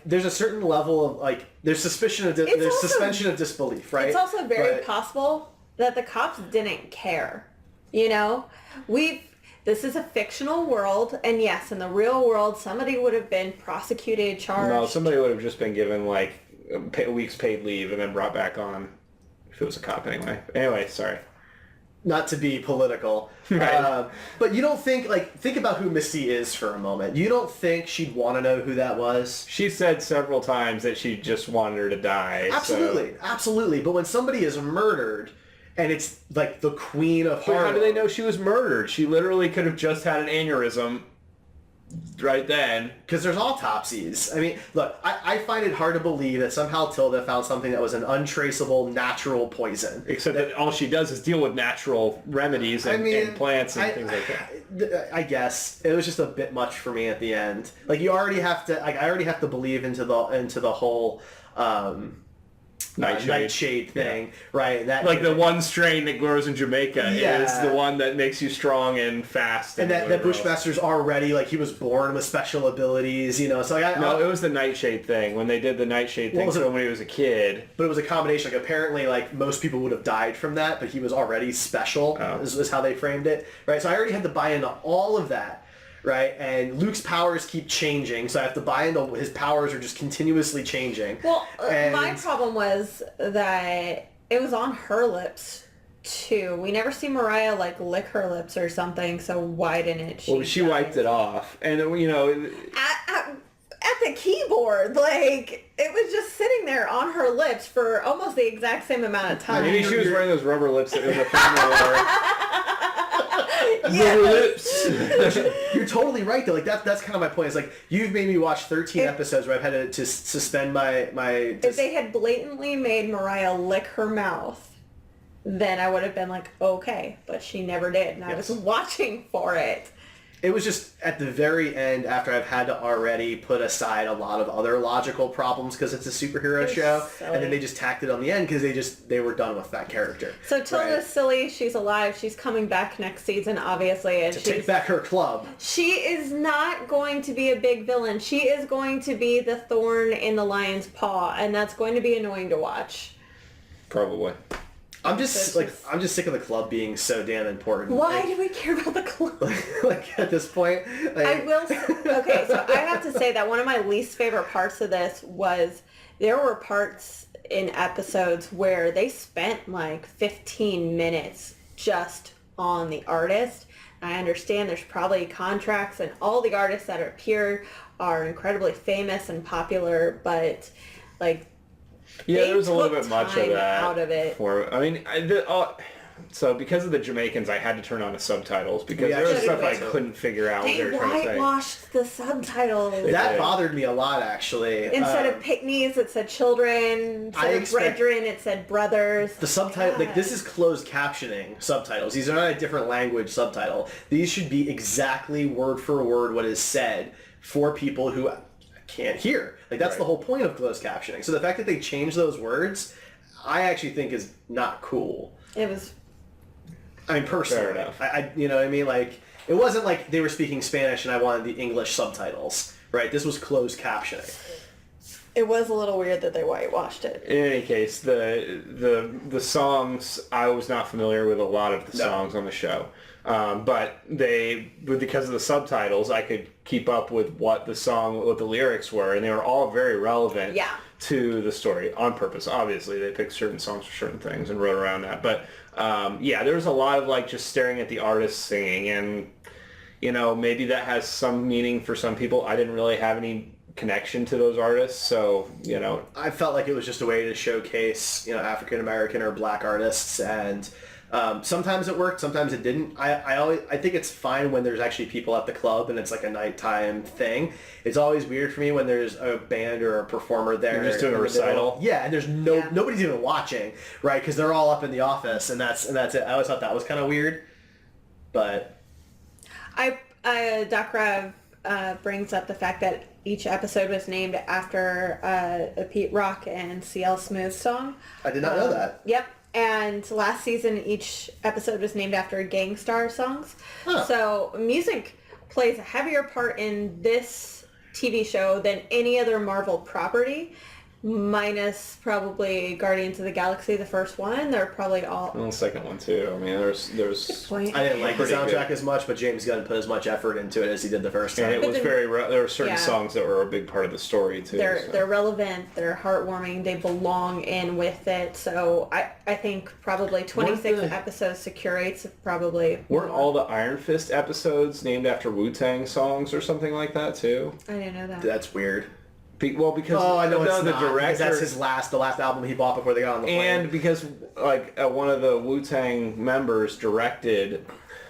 There's a certain level of, there's suspension of disbelief, right? It's also very possible that the cops didn't care. This is a fictional world, and yes, in the real world, somebody would have been prosecuted, charged. No, somebody would have just been given, a week's paid leave and then brought back on. If it was a cop anyway. Anyway, sorry. Not to be political. Right. But you don't think, think about who Misty is for a moment. You don't think she'd want to know who that was? She said several times that she just wanted her to die. Absolutely. So. Absolutely. But when somebody is murdered, and it's the queen of Harlem. How do they know she was murdered? She literally could have just had an aneurysm right then. Because there's autopsies. I mean, look, I find it hard to believe that somehow Tilda found something that was an untraceable natural poison. Except that all she does is deal with natural remedies and plants and things like that. I guess it was just a bit much for me at the end. Like I already have to believe into the whole nightshade thing, right? That like the one strain that grows in Jamaica is the one that makes you strong and fast. And that Bushmaster's already, like, he was born with special abilities, you know. So like, it was the nightshade thing when they did the nightshade thing when he was a kid. But it was a combination. Like apparently, like most people would have died from that, but he was already special. Is how they framed it, right? So I already had to buy into all of that. Right, and Luke's powers keep changing, so I have to buy into his powers are just continuously changing. Well, my problem was that it was on her lips too. We never see Mariah like lick her lips or something, so why didn't she? Well, she wiped it off, and you know, at the keyboard, like it was just sitting there on her lips for almost the exact same amount of time. Maybe she was wearing those rubber lips that in the film. You're totally right though. Like that's kind of my point. It's like you've made me watch 13 episodes where I've had to suspend my. If they had blatantly made Mariah lick her mouth, then I would have been like, okay, but she never did, and I was watching for it. It was just at the very end after I've had to already put aside a lot of other logical problems because it's a superhero show, silly. and then they just tacked it on the end because they were done with that character. So Tilda's silly. She's alive. She's coming back next season, obviously, and to take back her club. She is not going to be a big villain. She is going to be the thorn in the lion's paw, and that's going to be annoying to watch. Probably. I'm just sick of the club being so damn important. Why do we care about the club? Like at this point, I will. Okay, so I have to say that one of my least favorite parts of this was there were parts in episodes where they spent like 15 minutes just on the artist. I understand there's probably contracts, and all the artists that appear are incredibly famous and popular, but like. Yeah, there was a little bit much of that. Out of it. So because of the Jamaicans, I had to turn on the subtitles because there was stuff I couldn't figure out what they were trying to say. They whitewashed the subtitles. That bothered me a lot, actually. Instead of picnics, it said children. Instead of brethren, it said brothers. The subtitle, like this is closed captioning subtitles. These are not a different language subtitle. These should be exactly word for word what is said for people who can't hear. Like that's the whole point of closed captioning. So the fact that they changed those words, I actually think is not cool. It was. I mean, personally, I you know what I mean? Like it wasn't like they were speaking Spanish and I wanted the English subtitles, right? This was closed captioning. It was a little weird that they whitewashed it. In any case, the songs, I was not familiar with a lot of the songs on the show. But because of the subtitles, I could keep up with what the lyrics were, and they were all very relevant to the story on purpose. Obviously, they picked certain songs for certain things and wrote around that. But there was a lot of like just staring at the artist singing, and you know maybe that has some meaning for some people. I didn't really have any connection to those artists, so you know I felt like it was just a way to showcase African American or Black artists and. Sometimes it worked, sometimes it didn't. I think it's fine when there's actually people at the club and it's like a nighttime thing. It's always weird for me when there's a band or a performer there. You're just doing a recital. Yeah, and there's nobody's even watching, right? Because they're all up in the office, and that's it. I always thought that was kind of weird, but Doc Rev brings up the fact that each episode was named after a Pete Rock and CL Smooth song. I did not know that. Yep. And last season, each episode was named after Gang Starr songs. Huh. So music plays a heavier part in this TV show than any other Marvel property. Minus probably Guardians of the Galaxy, the first one. They're probably all... Well, the second one, too. I mean, there's... I didn't like the soundtrack as much, but James Gunn put as much effort into it as he did the first time. And it was there were certain songs that were a big part of the story, too. They're relevant, they're heartwarming, they belong in with it. So I think probably 26 episodes securates probably... Weren't all the Iron Fist episodes named after Wu-Tang songs or something like that, too? I didn't know that. That's weird. Well, because I know it's the not, director, that's the last album he bought before they got on the plane. And because like one of the Wu-Tang members directed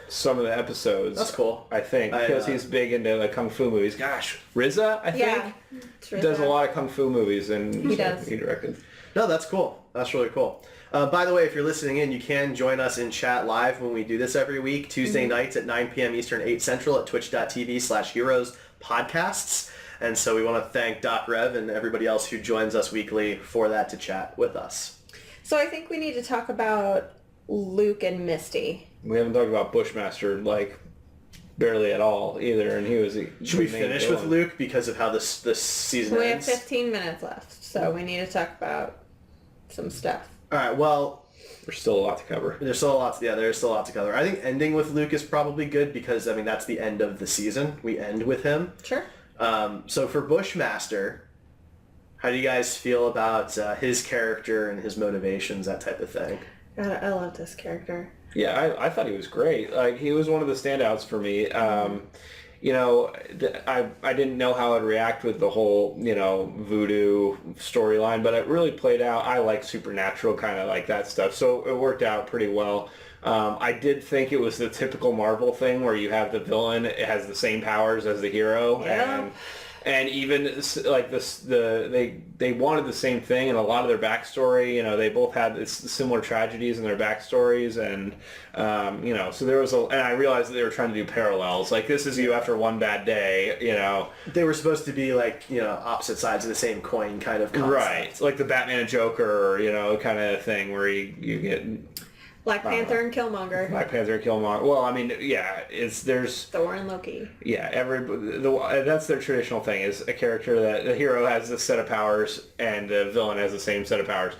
some of the episodes. That's cool. I think because he's big into like kung fu movies. Gosh, RZA, I think, does a lot of kung fu movies, and he does. He directed. No, that's cool. That's really cool. By the way, if you're listening in, you can join us in chat live when we do this every week, Tuesday nights at 9 p.m. Eastern, 8 Central at twitch.tv/Heroes Podcasts. And so we want to thank Doc Rev and everybody else who joins us weekly for that to chat with us. So I think we need to talk about Luke and Misty. We haven't talked about Bushmaster, like, barely at all either, and he was... Should we finish with Luke because of how this season ends? We have 15 minutes left, so we need to talk about some stuff. All right, well... There's still a lot to cover. There's still a lot to cover. I think ending with Luke is probably good because, I mean, that's the end of the season. We end with him. Sure. So for Bushmaster, how do you guys feel about his character and his motivations, that type of thing? God, I love this character. Yeah, I thought he was great. Like, he was one of the standouts for me. You know, I didn't know how I'd react with the whole, you know, voodoo storyline, but it really played out. I like supernatural, kind of like that stuff, so it worked out pretty well. I did think it was the typical Marvel thing where you have the villain, it has the same powers as the hero, and even like they wanted the same thing, and a lot of their backstory, you know, they both had similar tragedies in their backstories, and you know, so there was and I realized that they were trying to do parallels, like this is you after one bad day, you know. They were supposed to be like, you know, opposite sides of the same coin kind of concept. Right, like the Batman and Joker, you know, kind of thing where you get Black Panther and Killmonger. Black Panther and Killmonger. Well, I mean, yeah, there's Thor and Loki. Yeah, that's their traditional thing, is a character that the hero has this set of powers and the villain has the same set of powers.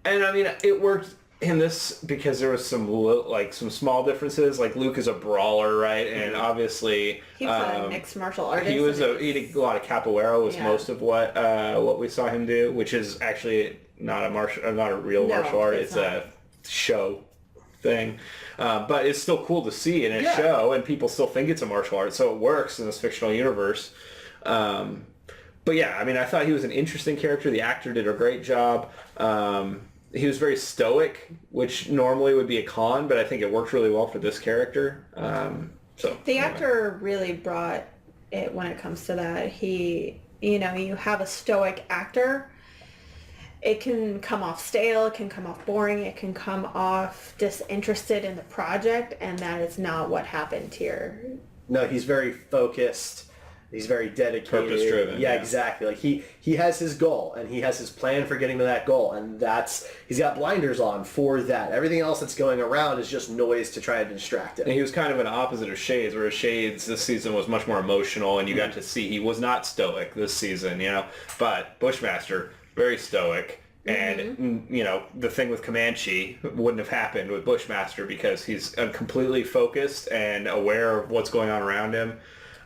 And I mean, it worked in this because there was some small differences. Like Luke is a brawler, right? And obviously he was a mixed martial artist. He did a lot of capoeira was most of what we saw him do, which is actually not a real martial art. It's a show thing, but it's still cool to see in a show, and people still think it's a martial art, so it works in this fictional universe. But yeah, I mean, I thought he was an interesting character. The actor did a great job. He was very stoic, which normally would be a con, but I think it worked really well for this character. So the actor really brought it when it comes to that. He, you know, you have a stoic actor, it can come off stale, it can come off boring, it can come off disinterested in the project, and that is not what happened here. No, he's very focused. He's very dedicated. Purpose-driven. Yeah, exactly. Like he has his goal, and he has his plan for getting to that goal, and he's got blinders on for that. Everything else that's going around is just noise to try to distract him. And he was kind of an opposite of Shades, whereas Shades this season was much more emotional, and you got to see he was not stoic this season, you know. But Bushmaster, very stoic. And, you know, the thing with Comanche wouldn't have happened with Bushmaster because he's completely focused and aware of what's going on around him.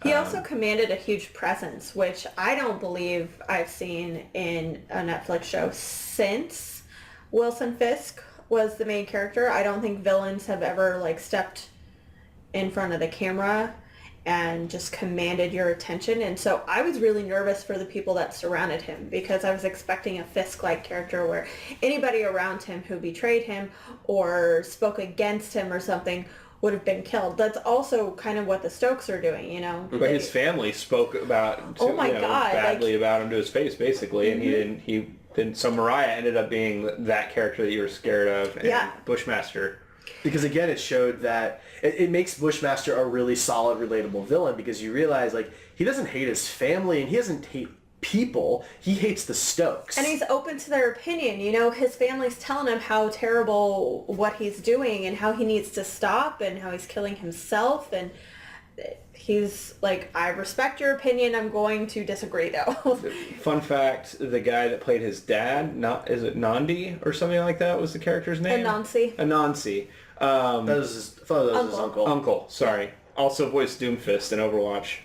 He also commanded a huge presence, which I don't believe I've seen in a Netflix show since Wilson Fisk was the main character. I don't think villains have ever, like, stepped in front of the camera and just commanded your attention. And so I was really nervous for the people that surrounded him because I was expecting a Fisk-like character where anybody around him who betrayed him or spoke against him or something would have been killed. That's also kind of what the Stokes are doing, you know. But his family spoke badly about him to his face, basically, and he didn't. So Mariah ended up being that character that you were scared of, and Bushmaster. Because again, it showed that it makes Bushmaster a really solid, relatable villain because you realize, like, he doesn't hate his family and he doesn't hate people. He hates the Stokes. And he's open to their opinion. You know, his family's telling him how terrible what he's doing and how he needs to stop and how he's killing himself. And he's like, I respect your opinion. I'm going to disagree, though. Fun fact, the guy that played his dad, is it Nandi or something like that was the character's name? Anansi. I thought it was his uncle. Uncle, sorry. Also voiced Doomfist in Overwatch.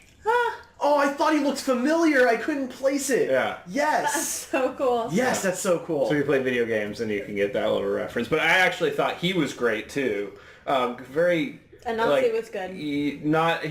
Oh, I thought he looked familiar. I couldn't place it. Yeah. Yes. That's so cool. Yes, that's so cool. So you play video games and you can get that little reference. But I actually thought he was great too. Very... Anansi was good. He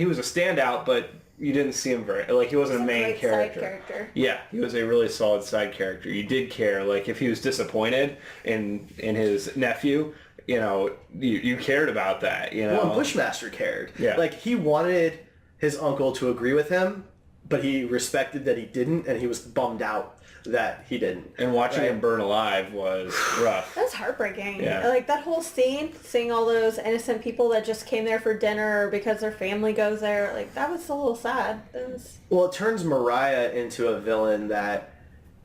was a standout, but you didn't see him he wasn't a main character. Side character. Yeah, he was a really solid side character. You did care, like if he was disappointed in his nephew, you cared about that, Well, and Bushmaster cared. Yeah. Like, he wanted his uncle to agree with him, but he respected that he didn't, and he was bummed out that he didn't. And watching him burn alive was rough. That's heartbreaking. Yeah. Like, that whole scene, seeing all those innocent people that just came there for dinner because their family goes there, like, that was a little sad. Well, it turns Mariah into a villain that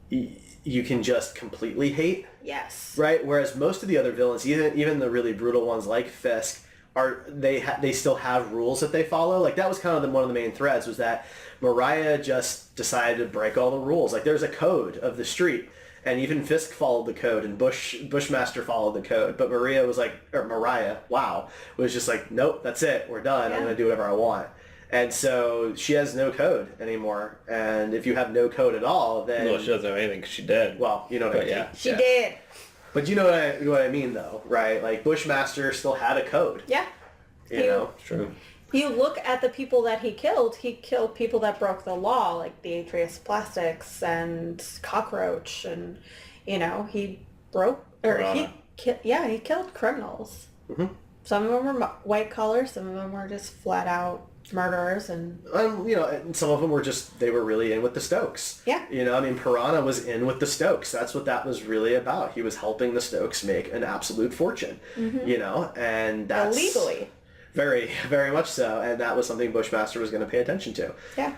you can just completely hate. Yes. Right? Whereas most of the other villains, even the really brutal ones like Fisk, they still have rules that they follow. Like, that was kind of one of the main threads, was that Mariah just decided to break all the rules. Like, there's a code of the street, and even Fisk followed the code, and Bushmaster followed the code. But Mariah was just like, nope, that's it. We're done. Yeah. I'm going to do whatever I want. And so she has no code anymore. And if you have no code at all, then... Well, she doesn't have anything because she did. Well, you know what I mean. Yeah. She did. But you know what I mean, though, right? Like, Bushmaster still had a code. Yeah. You know? True. You look at the people that he killed people that broke the law, like the Atreus Plastics and Cockroach, and, he broke... he killed criminals. Mm-hmm. Some of them were white collar, some of them were just flat out murderers, and and some of them were they were really in with the Stokes. Yeah. Piranha was in with the Stokes. That's what that was really about. He was helping the Stokes make an absolute fortune. Mm-hmm. And that's illegally. Very, very much so. And that was something Bushmaster was going to pay attention to. Yeah.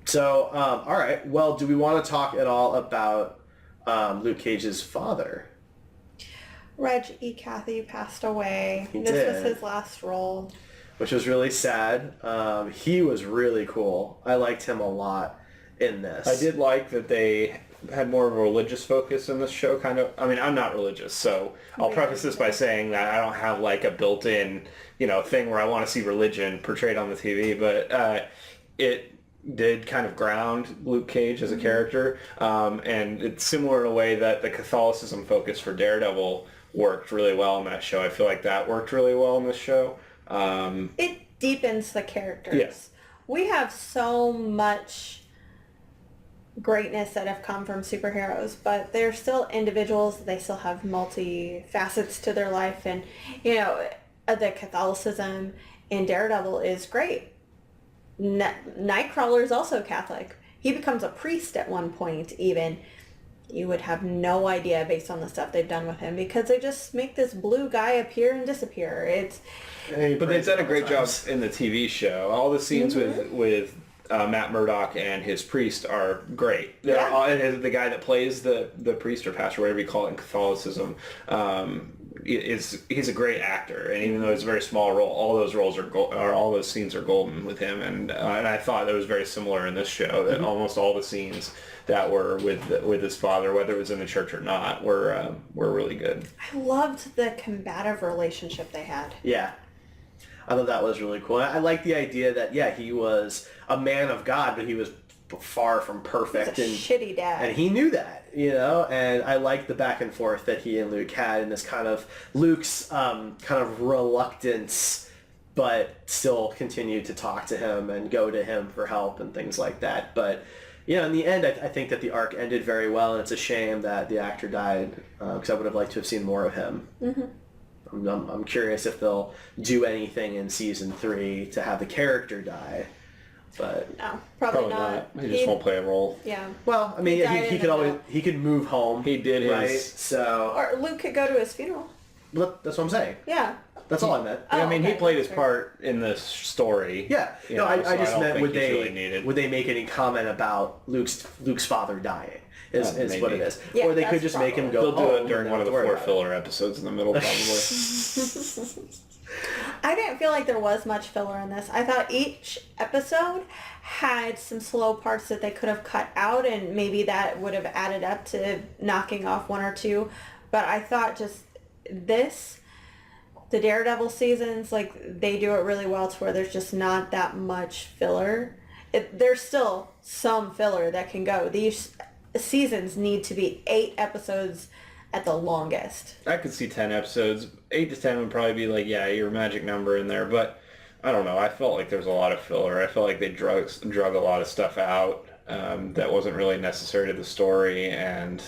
So, all right. Well, do we want to talk at all about Luke Cage's father? Reg E. Cathy passed away. This was his last role. Which was really sad. He was really cool. I liked him a lot in this. I did like that they had more of a religious focus in this show, kind of. I mean, I'm not religious, so I'll preface this by saying that I don't have like a built-in, thing where I want to see religion portrayed on the TV, but it did kind of ground Luke Cage as a character, and it's similar in a way that the Catholicism focus for Daredevil worked really well in that show. I feel like that worked really well in this show. It deepens the characters. Yes. We have so much greatness that have come from superheroes, but they're still individuals. They still have multi-facets to their life, and the Catholicism in Daredevil is great. Nightcrawler is also Catholic. He becomes a priest at one point, even. You would have no idea based on the stuff they've done with him, because they just make this blue guy appear and disappear. But they've done a great job in the TV show. All the scenes with Matt Murdock and his priest are great. The guy that plays the priest or pastor, whatever you call it in Catholicism, he's a great actor. And even though it's a very small role, all those roles all those scenes are golden with him. And I thought that was very similar in this show. That almost all the scenes that were with his father, whether it was in the church or not, were really good. I loved the combative relationship they had. Yeah. I thought that was really cool. I like the idea that, he was a man of God, but he was far from perfect. He's a shitty dad. And he knew that, and I like the back and forth that he and Luke had, and this kind of Luke's kind of reluctance, but still continued to talk to him and go to him for help and things like that. But in the end, I think that the arc ended very well, and it's a shame that the actor died, because I would have liked to have seen more of him. Mm-hmm. I'm curious if they'll do anything in season 3 to have the character die, but no, probably not. He just won't play a role. Yeah. Well, I mean, he could move home. He did right? his. So. Or Luke could go to his funeral. That's what I'm saying. Yeah. That's all I meant. He played his part in this story. Yeah. I just meant would they make any comment about Luke's father dying? Is what it is. Yeah, or they could just make him go. They'll do it during one of the 4 filler episodes in the middle, probably. I didn't feel like there was much filler in this. I thought each episode had some slow parts that they could have cut out, and maybe that would have added up to knocking off 1 or 2. But I thought just the Daredevil seasons, they do it really well to where there's just not that much filler. There's still some filler that can go. These seasons need to be 8 episodes at the longest. I could see 10 episodes. 8 to 10 would probably be your magic number in there, but I don't know. I felt like there was a lot of filler. I felt like they drug a lot of stuff out. that wasn't really necessary to the story, and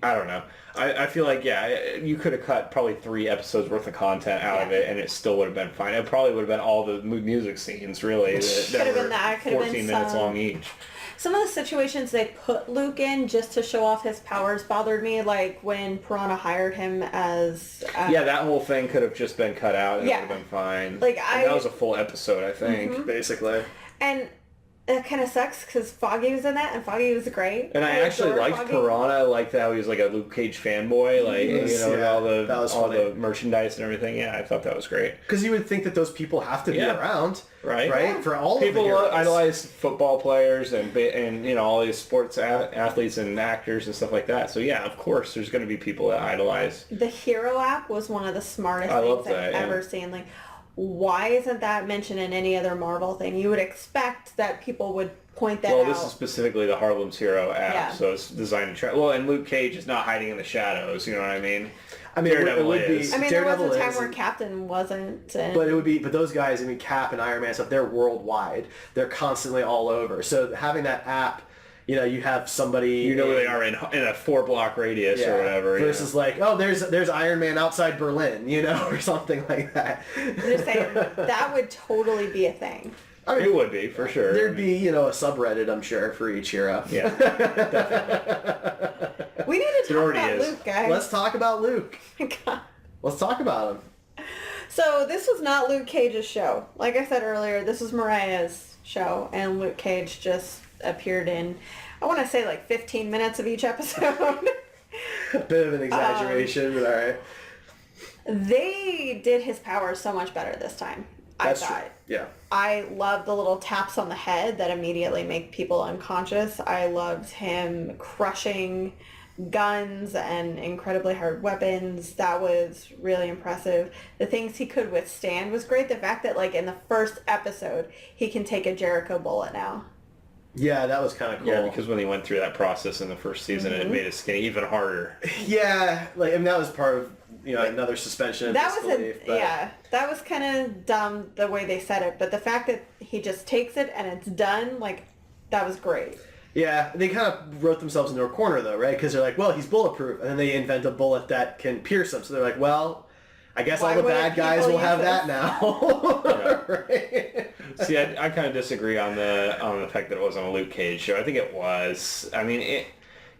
I don't know. I feel like, you could have cut probably 3 episodes worth of content out of it, and it still would have been fine. It probably would have been all the music scenes, really, that were 14 minutes long each. Some of the situations they put Luke in just to show off his powers bothered me, like when Piranha hired him as... that whole thing could have just been cut out and it would have been fine. And that was a full episode, I think, basically. And it kind of sucks because Foggy was in that, and Foggy was great. And I actually liked Foggy. Piranha. I liked how he was like a Luke Cage fanboy, all the merchandise and everything. Yeah, I thought that was great. Because you would think that those people have to be around, right? Yeah. For all people of the heroes. idolize football players and all these sports athletes and actors and stuff like that. So yeah, of course, there's going to be people that idolize. The Hero app was one of the smartest things I've ever seen. Like, why isn't that mentioned in any other Marvel thing? You would expect that people would point that out. Well, this is specifically the Harlem's Hero app, so it's designed to and Luke Cage is not hiding in the shadows, you know what I mean? Daredevil is. There was a time where Captain wasn't. But those guys, Cap and Iron Man stuff, they're worldwide. They're constantly all over. So having that app, you have somebody... where they are in a 4-block radius or whatever. Versus there's Iron Man outside Berlin, or something like that. I'm just saying, that would totally be a thing. It would be, for sure. There'd be, a subreddit, I'm sure, for each hero. Yeah, definitely. We need to talk about Luke, guys. Let's talk about Luke. God. Let's talk about him. So this was not Luke Cage's show. Like I said earlier, this was Mariah's show, and Luke Cage just appeared in, I want to say 15 minutes of each episode. A bit of an exaggeration, but all right. They did his powers so much better this time. That's I thought. True. Yeah. I love the little taps on the head that immediately make people unconscious. I loved him crushing guns and incredibly hard weapons. That was really impressive. The things he could withstand was great. The fact that in the first episode he can take a Jericho bullet now. Yeah, that was kind of cool. Yeah, because when he went through that process in the first season, it made his skin even harder. Yeah, that was part of another suspension of disbelief. That was kind of dumb the way they said it, but the fact that he just takes it and it's done, that was great. Yeah, they kind of wrote themselves into a corner though, right? Because they're like, well, he's bulletproof, and then they invent a bullet that can pierce him. So they're like, well, I guess all the bad guys will have that now. Right? See, I kind of disagree on the fact that it wasn't a Luke Cage show. I think it was. I mean,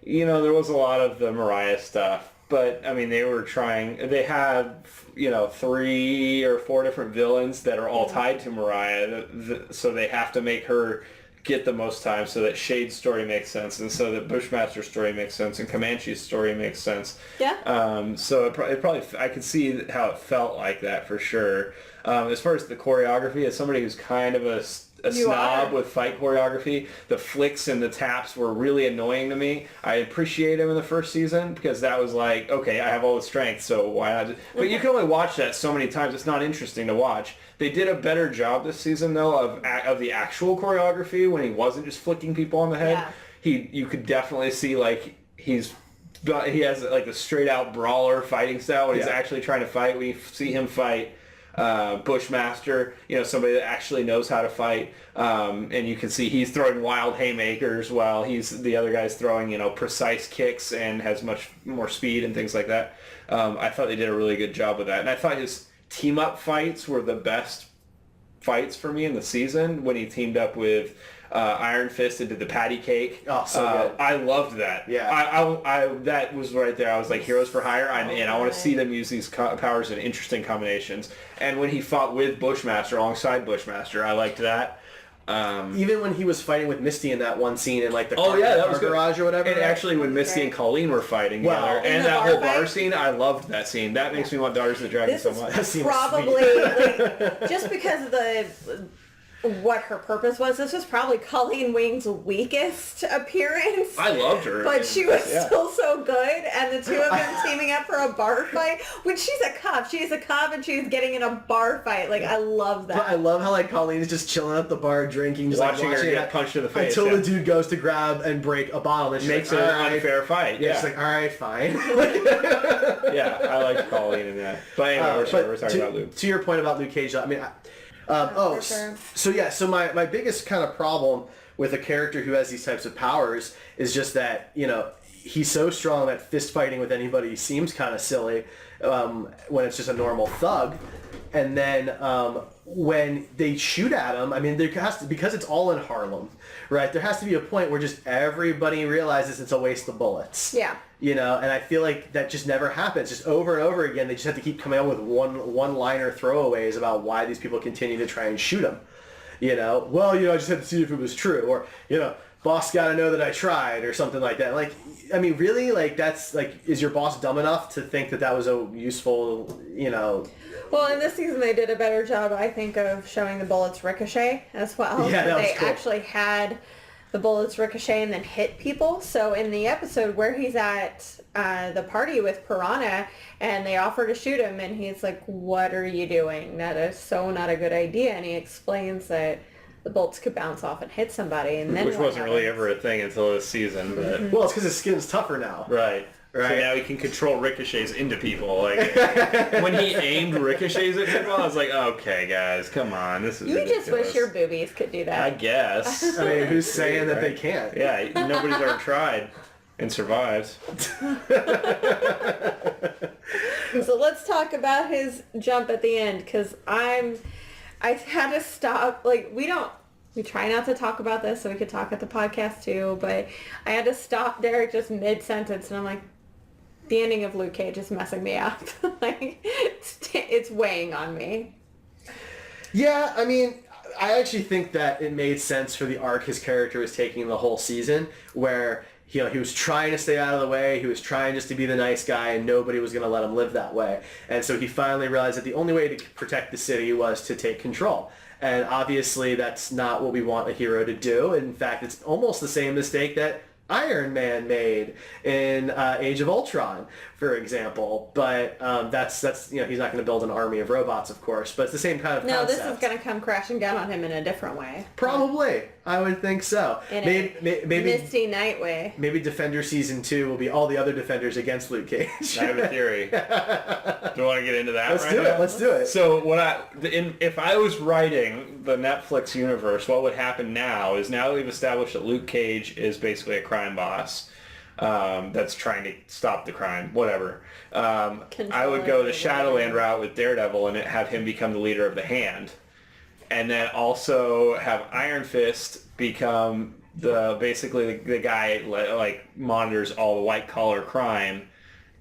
there was a lot of the Mariah stuff, but they were trying. They had 3 or 4 different villains that are all tied to Mariah, so they have to make her get the most time so that Shade's story makes sense, and so that Bushmaster's story makes sense, and Comanche's story makes sense. Yeah. So it probably I could see how it felt like that for sure. As far as the choreography, as somebody who's kind of a snob with fight choreography, the flicks and the taps were really annoying to me. I appreciate him in the first season because that was okay, I have all the strength, so why not? But you can only watch that so many times. It's not interesting to watch. They did a better job this season, though, of the actual choreography when he wasn't just flicking people on the head. Yeah. You could definitely see he has a straight out brawler fighting style when he's actually trying to fight. When you see him fight Bushmaster, somebody that actually knows how to fight, and you can see he's throwing wild haymakers while the other guy's throwing precise kicks and has much more speed and things like that. I thought they did a really good job with that, and I thought his team up fights were the best fights for me in the season when he teamed up with Iron Fist and did the patty cake. Oh, so good. I loved that. Yeah. I that was right there. I was like, heroes for hire. I'm in. I want to see them use these powers in interesting combinations. And when he fought with Bushmaster, alongside Bushmaster, I liked that. Even when he was fighting with Misty in that one scene in the that was garage or whatever. And actually when Misty and Colleen were fighting together, and that whole bar scene, I loved that scene. That makes me want Daughters of the Dragon so much. This is probably just because of what her purpose was. This was probably Colleen Wing's weakest appearance. I loved her. But she was still so good, and the two of them teaming up for a bar fight. When she's a cop, she's a cop and she's getting in a bar fight. I love that. But I love how Colleen's just chilling at the bar drinking, just watching her get punched in the face. Until the dude goes to grab and break a bottle. And she makes it an unfair fight. Yeah. She's like, all right, fine. Yeah, I like Colleen in that. But anyway, we're talking about Luke. To your point about Luke Cage, For sure. So my biggest kind of problem with a character who has these types of powers is just that, he's so strong that fist fighting with anybody seems kind of silly when it's just a normal thug. And then when they shoot at him, I mean, there has to, because it's all in Harlem, right? There has to be a point where just everybody realizes it's a waste of bullets. Yeah. And I feel like that just never happens. Just over and over again, they just have to keep coming up with one-liner throwaways about why these people continue to try and shoot him. I just had to see if it was true, or boss got to know that I tried, or something like that. Like, I mean, really, like, that's like, is your boss dumb enough to think that was a useful, Well, in this season they did a better job, I think, of showing the bullets ricochet as well. Yeah, that was they cool. actually had the bullets ricochet and then hit people. So in the episode where he's at the party with Piranha and they offer to shoot him and he's like, "What are you doing? That is so not a good idea." And he explains that the bolts could bounce off and hit somebody, and then which wasn't really ever a thing until this season. But well, it's because his skin's tougher now. Right. So now he can control ricochets into people. Like when he aimed ricochets at people, I was like, okay, guys, come on, this is ridiculous. Just wish your boobies could do that. I guess. I mean, who's saying that they can't? Yeah, nobody's ever tried and survived. So let's talk about his jump at the end, because I had to stop. Like, we try not to talk about this so we could talk at the podcast too, but I had to stop Derek just mid-sentence, and I'm like, the ending of Luke Cage is messing me up. Like, it's weighing on me. Yeah, I mean, I actually think that it made sense for the arc his character was taking the whole season, where he was trying to stay out of the way, he was trying just to be the nice guy, and nobody was going to let him live that way. And so he finally realized that the only way to protect the city was to take control. And obviously that's not what we want a hero to do. In fact, it's almost the same mistake that Iron Man made in Age of Ultron, for example. But that's he's not going to build an army of robots, of course. But it's the same kind of concept. No, this is going to come crashing down on him in a different way. Probably. I would think so. Maybe Misty Knight way. Maybe Defender Season 2 will be all the other Defenders against Luke Cage. I have a theory. Do you want to get into that Let's do it. So if I was writing the Netflix universe, what would happen now is, now we've established that Luke Cage is basically a crime boss that's trying to stop the crime, whatever. I would go the Shadowland route with Daredevil and have him become the leader of the Hand. And then also have Iron Fist become basically the guy like monitors all the white collar crime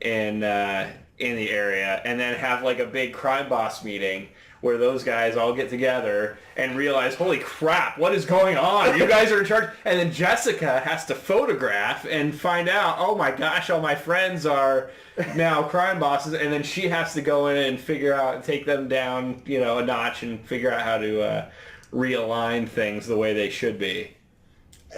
in the area, and then have like a big crime boss meeting where those guys all get together and realize, holy crap, what is going on? You guys are in charge. And then Jessica has to photograph and find out, oh my gosh, all my friends are now crime bosses. And then she has to go in and figure out and take them down, a notch, and figure out how to realign things the way they should be.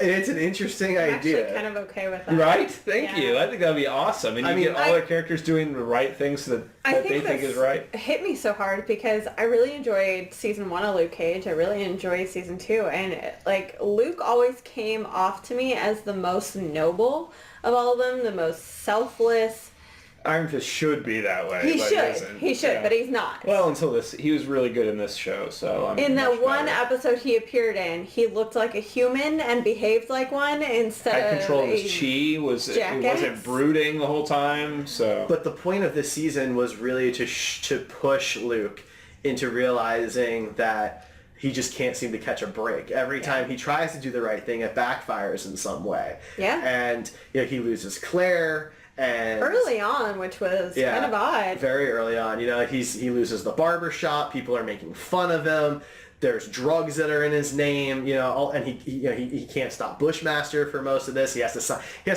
It's an interesting idea. I'm actually kind of okay with that. Right? Thank you. I think that would be awesome. And you get all their characters doing the right things that they think is right. It hit me so hard because I really enjoyed season 1 of Luke Cage. I really enjoyed season 2. And Luke always came off to me as the most noble of all of them, the most selfless. Iron Fist should be that way. He but should, but he's not. Well, until this, he was really good in this show. So in that one episode he appeared in, he looked like a human and behaved like one instead had control of his chi. He jackass. wasn't brooding the whole time. So, but the point of this season was really to push Luke into realizing that he just can't seem to catch a break. Every time he tries to do the right thing, it backfires in some way. Yeah. And he loses Claire. And early on, which was kind of odd. Very early on. He loses the barber shop. People are making fun of him. There's drugs that are in his name, and he can't stop Bushmaster for most of this. He has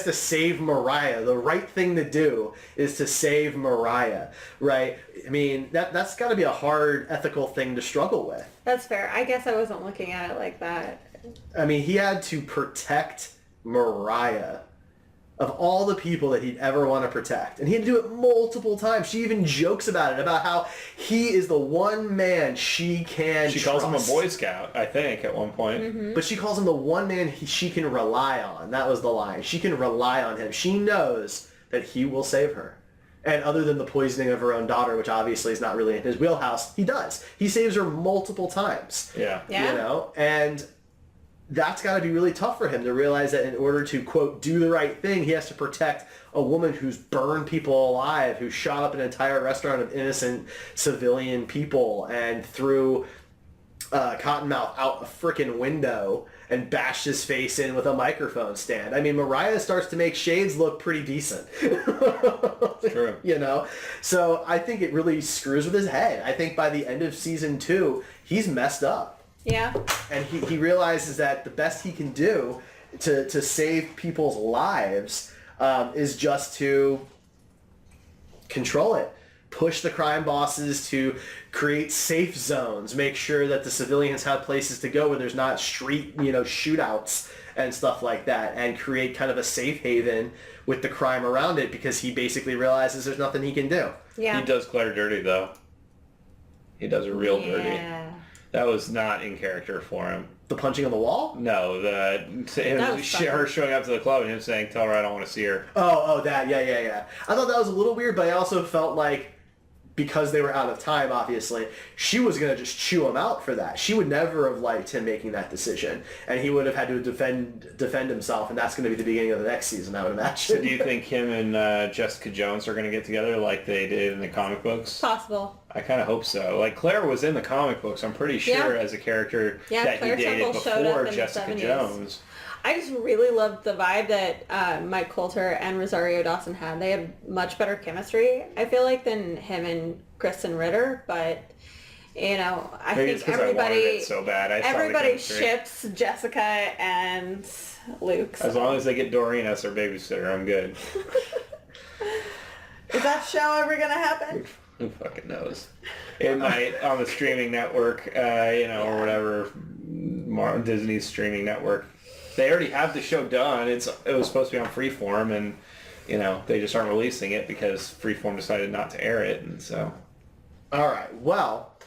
to save Mariah. The right thing to do is to save Mariah, right? I mean, that's got to be a hard ethical thing to struggle with. That's fair. I guess I wasn't looking at it like that. I mean, he had to protect Mariah of all the people that he'd ever want to protect. And he had to do it multiple times. She even jokes about it, about how he is the one man she can trust. She calls him a Boy Scout, I think, at one point. Mm-hmm. But she calls him the one man she can rely on. That was the line. She can rely on him. She knows that he will save her. And other than the poisoning of her own daughter, which obviously is not really in his wheelhouse, he does. He saves her multiple times. Yeah. Yeah. And that's got to be really tough for him to realize that in order to, quote, do the right thing, he has to protect a woman who's burned people alive, who shot up an entire restaurant of innocent civilian people and threw Cottonmouth out a frickin' window and bashed his face in with a microphone stand. I mean, Mariah starts to make Shades look pretty decent. True. You know? So I think it really screws with his head. I think by the end of season 2, he's messed up. Yeah. And he realizes that the best he can do to save people's lives is just to control it. Push the crime bosses to create safe zones, make sure that the civilians have places to go where there's not street, shootouts and stuff like that, and create kind of a safe haven with the crime around it, because he basically realizes there's nothing he can do. Yeah. He does Claire dirty, though. He does her real dirty. That was not in character for him. The punching on the wall? No, her showing up to the club and him saying, "Tell her I don't want to see her." Oh, that, yeah. I thought that was a little weird, but I also felt like, because they were out of time, obviously, she was going to just chew him out for that. She would never have liked him making that decision, and he would have had to defend himself, and that's going to be the beginning of the next season, I would imagine. So do you think him and Jessica Jones are going to get together like they did in the comic books? Possible. I kind of hope so. Like, Claire was in the comic books, I'm pretty sure, as a character that Claire he dated Temple showed up before in Jessica the 70s. Jones. I just really loved the vibe that Mike Coulter and Rosario Dawson had. They had much better chemistry, I feel like, than him and Kristen Ritter. But, I Maybe think everybody so bad. everybody ships Jessica and Luke. So. As long as they get Doreen as their babysitter, I'm good. Is that show ever going to happen? Who fucking knows? It might on the streaming network, or whatever, Disney's streaming network. They already have the show done. It was supposed to be on Freeform, and they just aren't releasing it because Freeform decided not to air it, and so. All right. Well,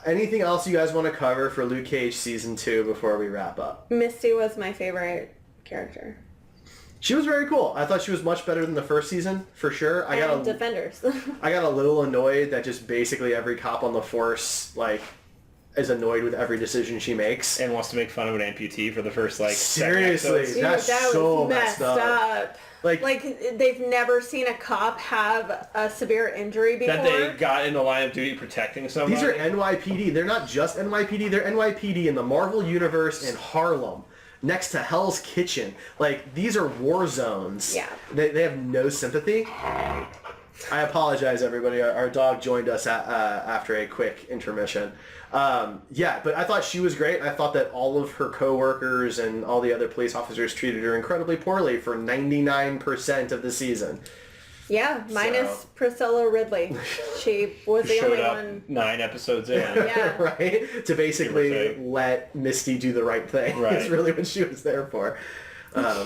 anything else you guys want to cover for Luke Cage season 2 before we wrap up? Misty was my favorite character. She was very cool. I thought she was much better than the first season, for sure. Defenders. I got a little annoyed that just basically every cop on the force, is annoyed with every decision she makes. And wants to make fun of an amputee for the first, Seriously, Dude, that's that so was messed up. Like they've never seen a cop have a severe injury before. That they got in the line of duty protecting somebody. These are NYPD. They're not just NYPD. They're NYPD in the Marvel Universe in Harlem, next to Hell's Kitchen. These are war zones. Yeah. They have no sympathy. I apologize, everybody. Our dog joined us after a quick intermission. But I thought she was great. I thought that all of her coworkers and all the other police officers treated her incredibly poorly for 99% of the season. Yeah, minus Priscilla Ridley. She was the only one. 9 episodes in. Yeah. Right? To basically let Misty do the right thing. Right. It's really what she was there for.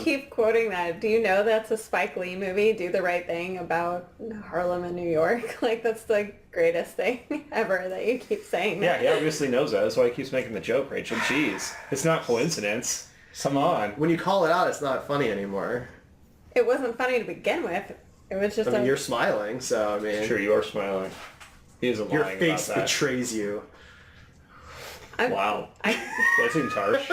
Keep quoting that. Do you know that's a Spike Lee movie, Do the Right Thing, about Harlem and New York? That's the greatest thing ever that you keep saying that. Yeah, he obviously knows that. That's why he keeps making the joke, Rachel. Jeez. It's not coincidence. Come on. When you call it out, it's not funny anymore. It wasn't funny to begin with. It was just you're smiling, so, Sure, you are smiling. He isn't lying your face about that. betrays you. Wow. That seems harsh.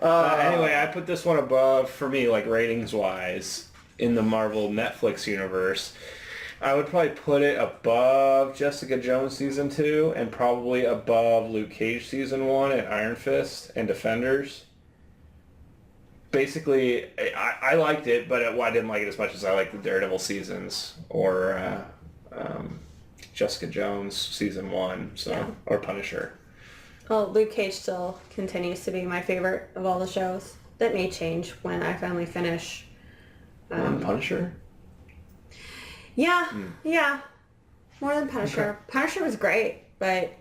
Anyway, I put this one above, for me, ratings-wise, in the Marvel Netflix universe. I would probably put it above Jessica Jones Season 2 and probably above Luke Cage Season 1 and Iron Fist and Defenders. Basically, I liked it, but I didn't like it as much as I liked the Daredevil seasons or Jessica Jones Season 1, or Punisher. Well, Luke Cage still continues to be my favorite of all the shows. That may change when I finally finish. Punisher? Yeah. More than Punisher. Okay. Punisher was great, but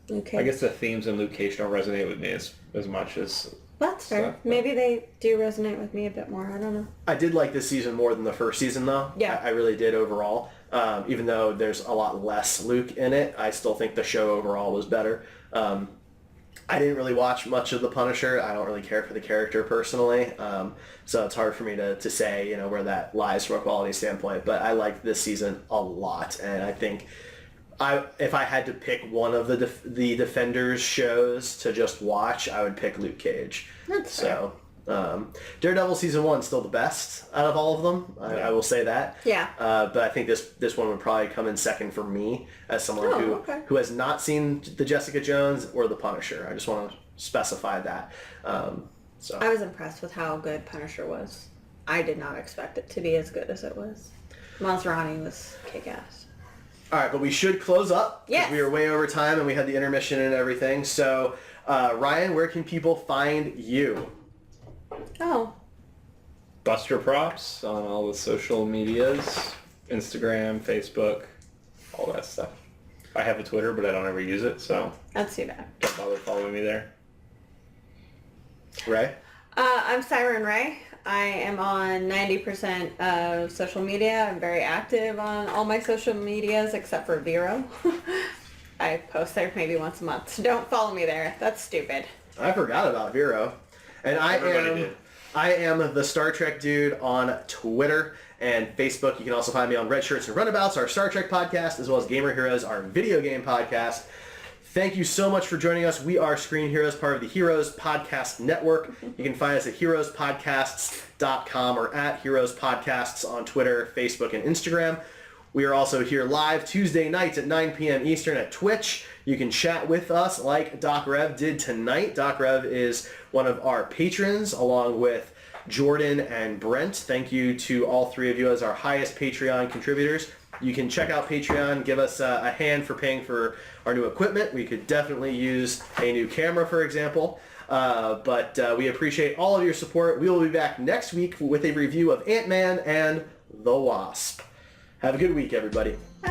Luke Cage. I guess the themes in Luke Cage don't resonate with me as much as... That's fair. stuff. Maybe they do resonate with me a bit more. I don't know. I did like this season more than the first season, though. Yeah. I really did overall. Even though there's a lot less Luke in it, I still think the show overall was better. I didn't really watch much of The Punisher. I don't really care for the character personally. So it's hard for me to say, where that lies from a quality standpoint. But I liked this season a lot. And I think if I had to pick one of the Defenders shows to just watch, I would pick Luke Cage. That's fair. Daredevil season 1 is still the best out of all of them. I will say that. Yeah. But I think this one would probably come in second for me as someone who has not seen the Jessica Jones or the Punisher. I just want to specify that. So I was impressed with how good Punisher was. I did not expect it to be as good as it was. Maserati was kick-ass. All right, but we should close up. Yes. We were way over time and we had the intermission and everything. So, Ryan, where can people find you? Oh. Buster Props on all the social medias, Instagram, Facebook, all that stuff. I have a Twitter, but I don't ever use it, so That's too bad. don't bother following me there. Ray? I'm Siren Ray. I am on 90% of social media. I'm very active on all my social medias except for Vero. I post there maybe once a month. So don't follow me there. That's stupid. I forgot about Vero. And I am the Star Trek dude on Twitter and Facebook. You can also find me on Red Shirts and Runabouts, our Star Trek podcast, as well as Gamer Heroes, our video game podcast. Thank you so much for joining us. We are Screen Heroes, part of the Heroes Podcast Network. You can find us at heroespodcasts.com or at Heroes Podcasts on Twitter, Facebook, and Instagram. We are also here live Tuesday nights at 9 p.m. Eastern at Twitch. You can chat with us like Doc Rev did tonight. Doc Rev is one of our patrons along with Jordan and Brent. Thank you to all three of you as our highest Patreon contributors. You can check out Patreon, give us a hand for paying for our new equipment. We could definitely use a new camera, for example. But we appreciate all of your support. We will be back next week with a review of Ant-Man and the Wasp. Have a good week, everybody. Bye.